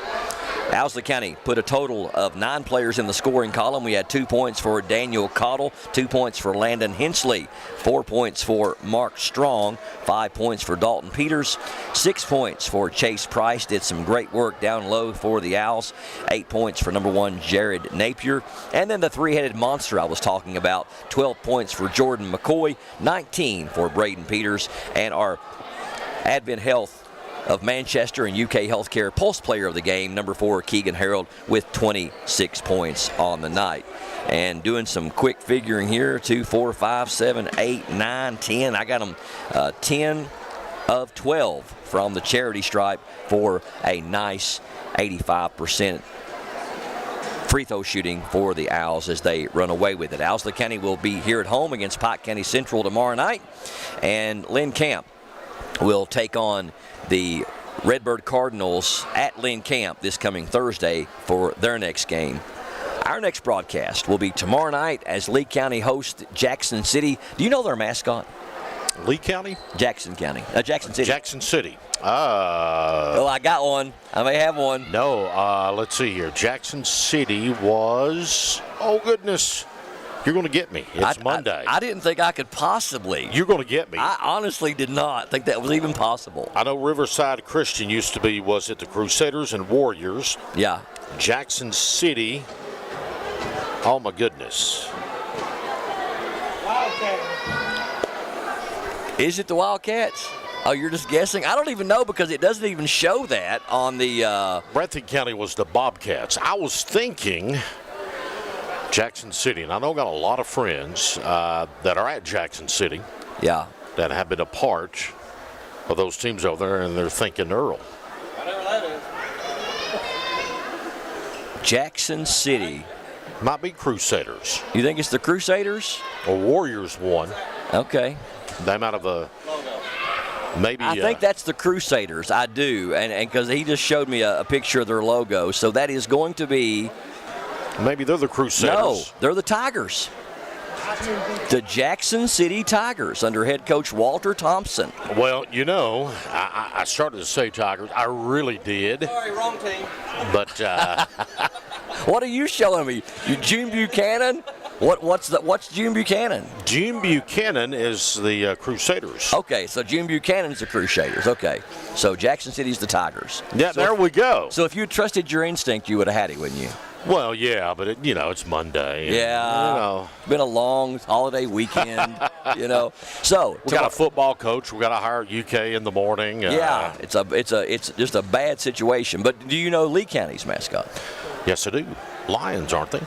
Owsley County put a total of 9 players in the scoring column. We had 2 points for Daniel Cottle, 2 points for Landon Hensley, 4 points for Mark Strong, 5 points for Dalton Peters, 6 points for Chase Price, did some great work down low for the Owls, 8 points for number 1 Jared Napier, and then the three-headed monster I was talking about, 12 points for Jordan McCoy, 19 for Braden Peters, and our Advent Health of Manchester and UK Healthcare Pulse Player of the Game, number 4 Keegan Harold with 26 points on the night. And doing some quick figuring here, 2, 4, 5, 7, 8, 9, 10. I got them 10 of 12 from the charity stripe for a nice 85% free throw shooting for the Owls as they run away with it. Owsley County will be here at home against Pike County Central tomorrow night, and Lynn Camp will take on the Redbird Cardinals at Lynn Camp this coming Thursday for their next game. Our next broadcast will be tomorrow night as Lee County hosts Jackson City. Do you know their mascot? Lee County? Jackson County. Jackson City. Jackson City. Well, I got one. I may have one. No, let's see here. Jackson City was, oh goodness, you're going to get me. It's Monday. I didn't think I could possibly. You're going to get me. I honestly did not think that was even possible. I know Riverside Christian used to be, was it the Crusaders and Warriors? Yeah. Jackson City, oh my goodness. Is it the Wildcats? Oh, you're just guessing? I don't even know because it doesn't even show that on the... Breathitt County was the Bobcats. I was thinking Jackson City, and I know I got a lot of friends that are at Jackson City. Yeah. That have been a part of those teams over there, and they're thinking Earl. Jackson City. Might be Crusaders. You think it's the Crusaders? Or Warriors won. Okay. They might have a... Maybe I think that's the Crusaders. I do, and because he just showed me a picture of their logo, so that is going to be. Maybe they're the Crusaders. No, they're the Tigers. The Jackson City Tigers under head coach Walter Thompson. Well, you know, I started to say Tigers. I really did. Sorry, wrong team. But what are you showing me? You June Buchanan? What's June Buchanan? June Buchanan is the Crusaders. Okay, so June Buchanan's the Crusaders. Okay, so Jackson City's the Tigers. Yeah, so there we go. So if you trusted your instinct, you would have had it, wouldn't you? Well, yeah, but it's Monday. Yeah, been a long holiday weekend. So we got a football coach. We got to hire UK in the morning. Yeah, it's just a bad situation. But do you know Lee County's mascot? Yes, I do. Lions, aren't they?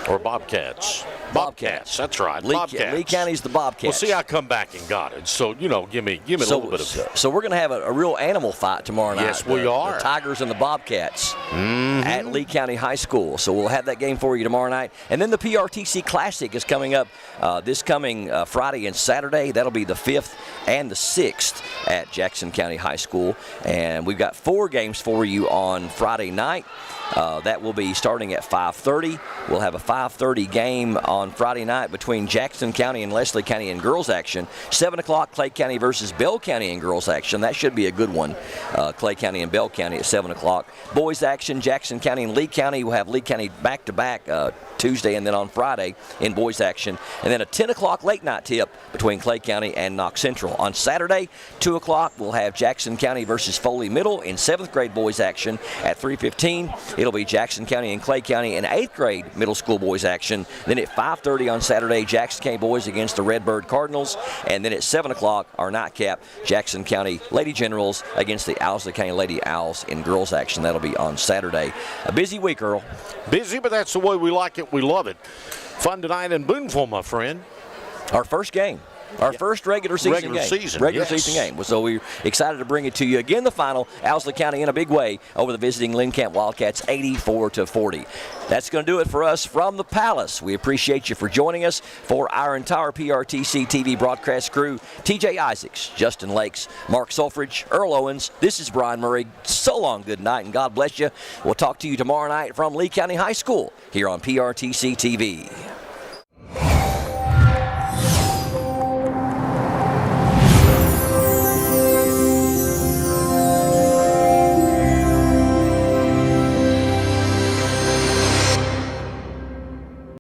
Or Bobcats. Bobcats, that's right. Bobcats. Lee County's the Bobcats. Well, see, I come back and got it. So, give me a little bit of that. So we're going to have a real animal fight tomorrow night. Yes, we are. The Tigers and the Bobcats at Lee County High School. So we'll have that game for you tomorrow night. And then the PRTC Classic is coming up this coming Friday and Saturday. That'll be the 5th and the 6th at Jackson County High School. And we've got 4 games for you on Friday night. That will be starting at 5:30. We'll have a 5:30 game on Friday night between Jackson County and Leslie County in girls action. 7 o'clock, Clay County versus Bell County in girls action. That should be a good one. Clay County and Bell County at 7 o'clock. Boys action, Jackson County and Lee County. We'll have Lee County back-to-back Tuesday and then on Friday in boys action. And then a 10 o'clock late night tip between Clay County and Knox Central. On Saturday, 2 o'clock, we'll have Jackson County versus Foley Middle in 7th grade boys action at 3:15. It'll be Jackson County and Clay County in 8th grade middle school boys action. Then at 5:30 on Saturday, Jackson County boys against the Redbird Cardinals. And then at 7 o'clock, our nightcap, Jackson County Lady Generals against the Owsley County Lady Owls in girls action. That'll be on Saturday. A busy week, Earl. Busy, but that's the way we like it. We love it. Fun tonight in Booneville, my friend. Our first game. Our first regular season game. Season game. So we're excited to bring it to you. Again, the final, Owsley County in a big way over the visiting Lynn Camp Wildcats, 84-40. That's going to do it for us from the Palace. We appreciate you for joining us. For our entire PRTC TV broadcast crew, TJ Isaacs, Justin Lakes, Mark Sulfridge, Earl Owens, this is Brian Murray. So long, good night, and God bless you. We'll talk to you tomorrow night from Lee County High School here on PRTC TV.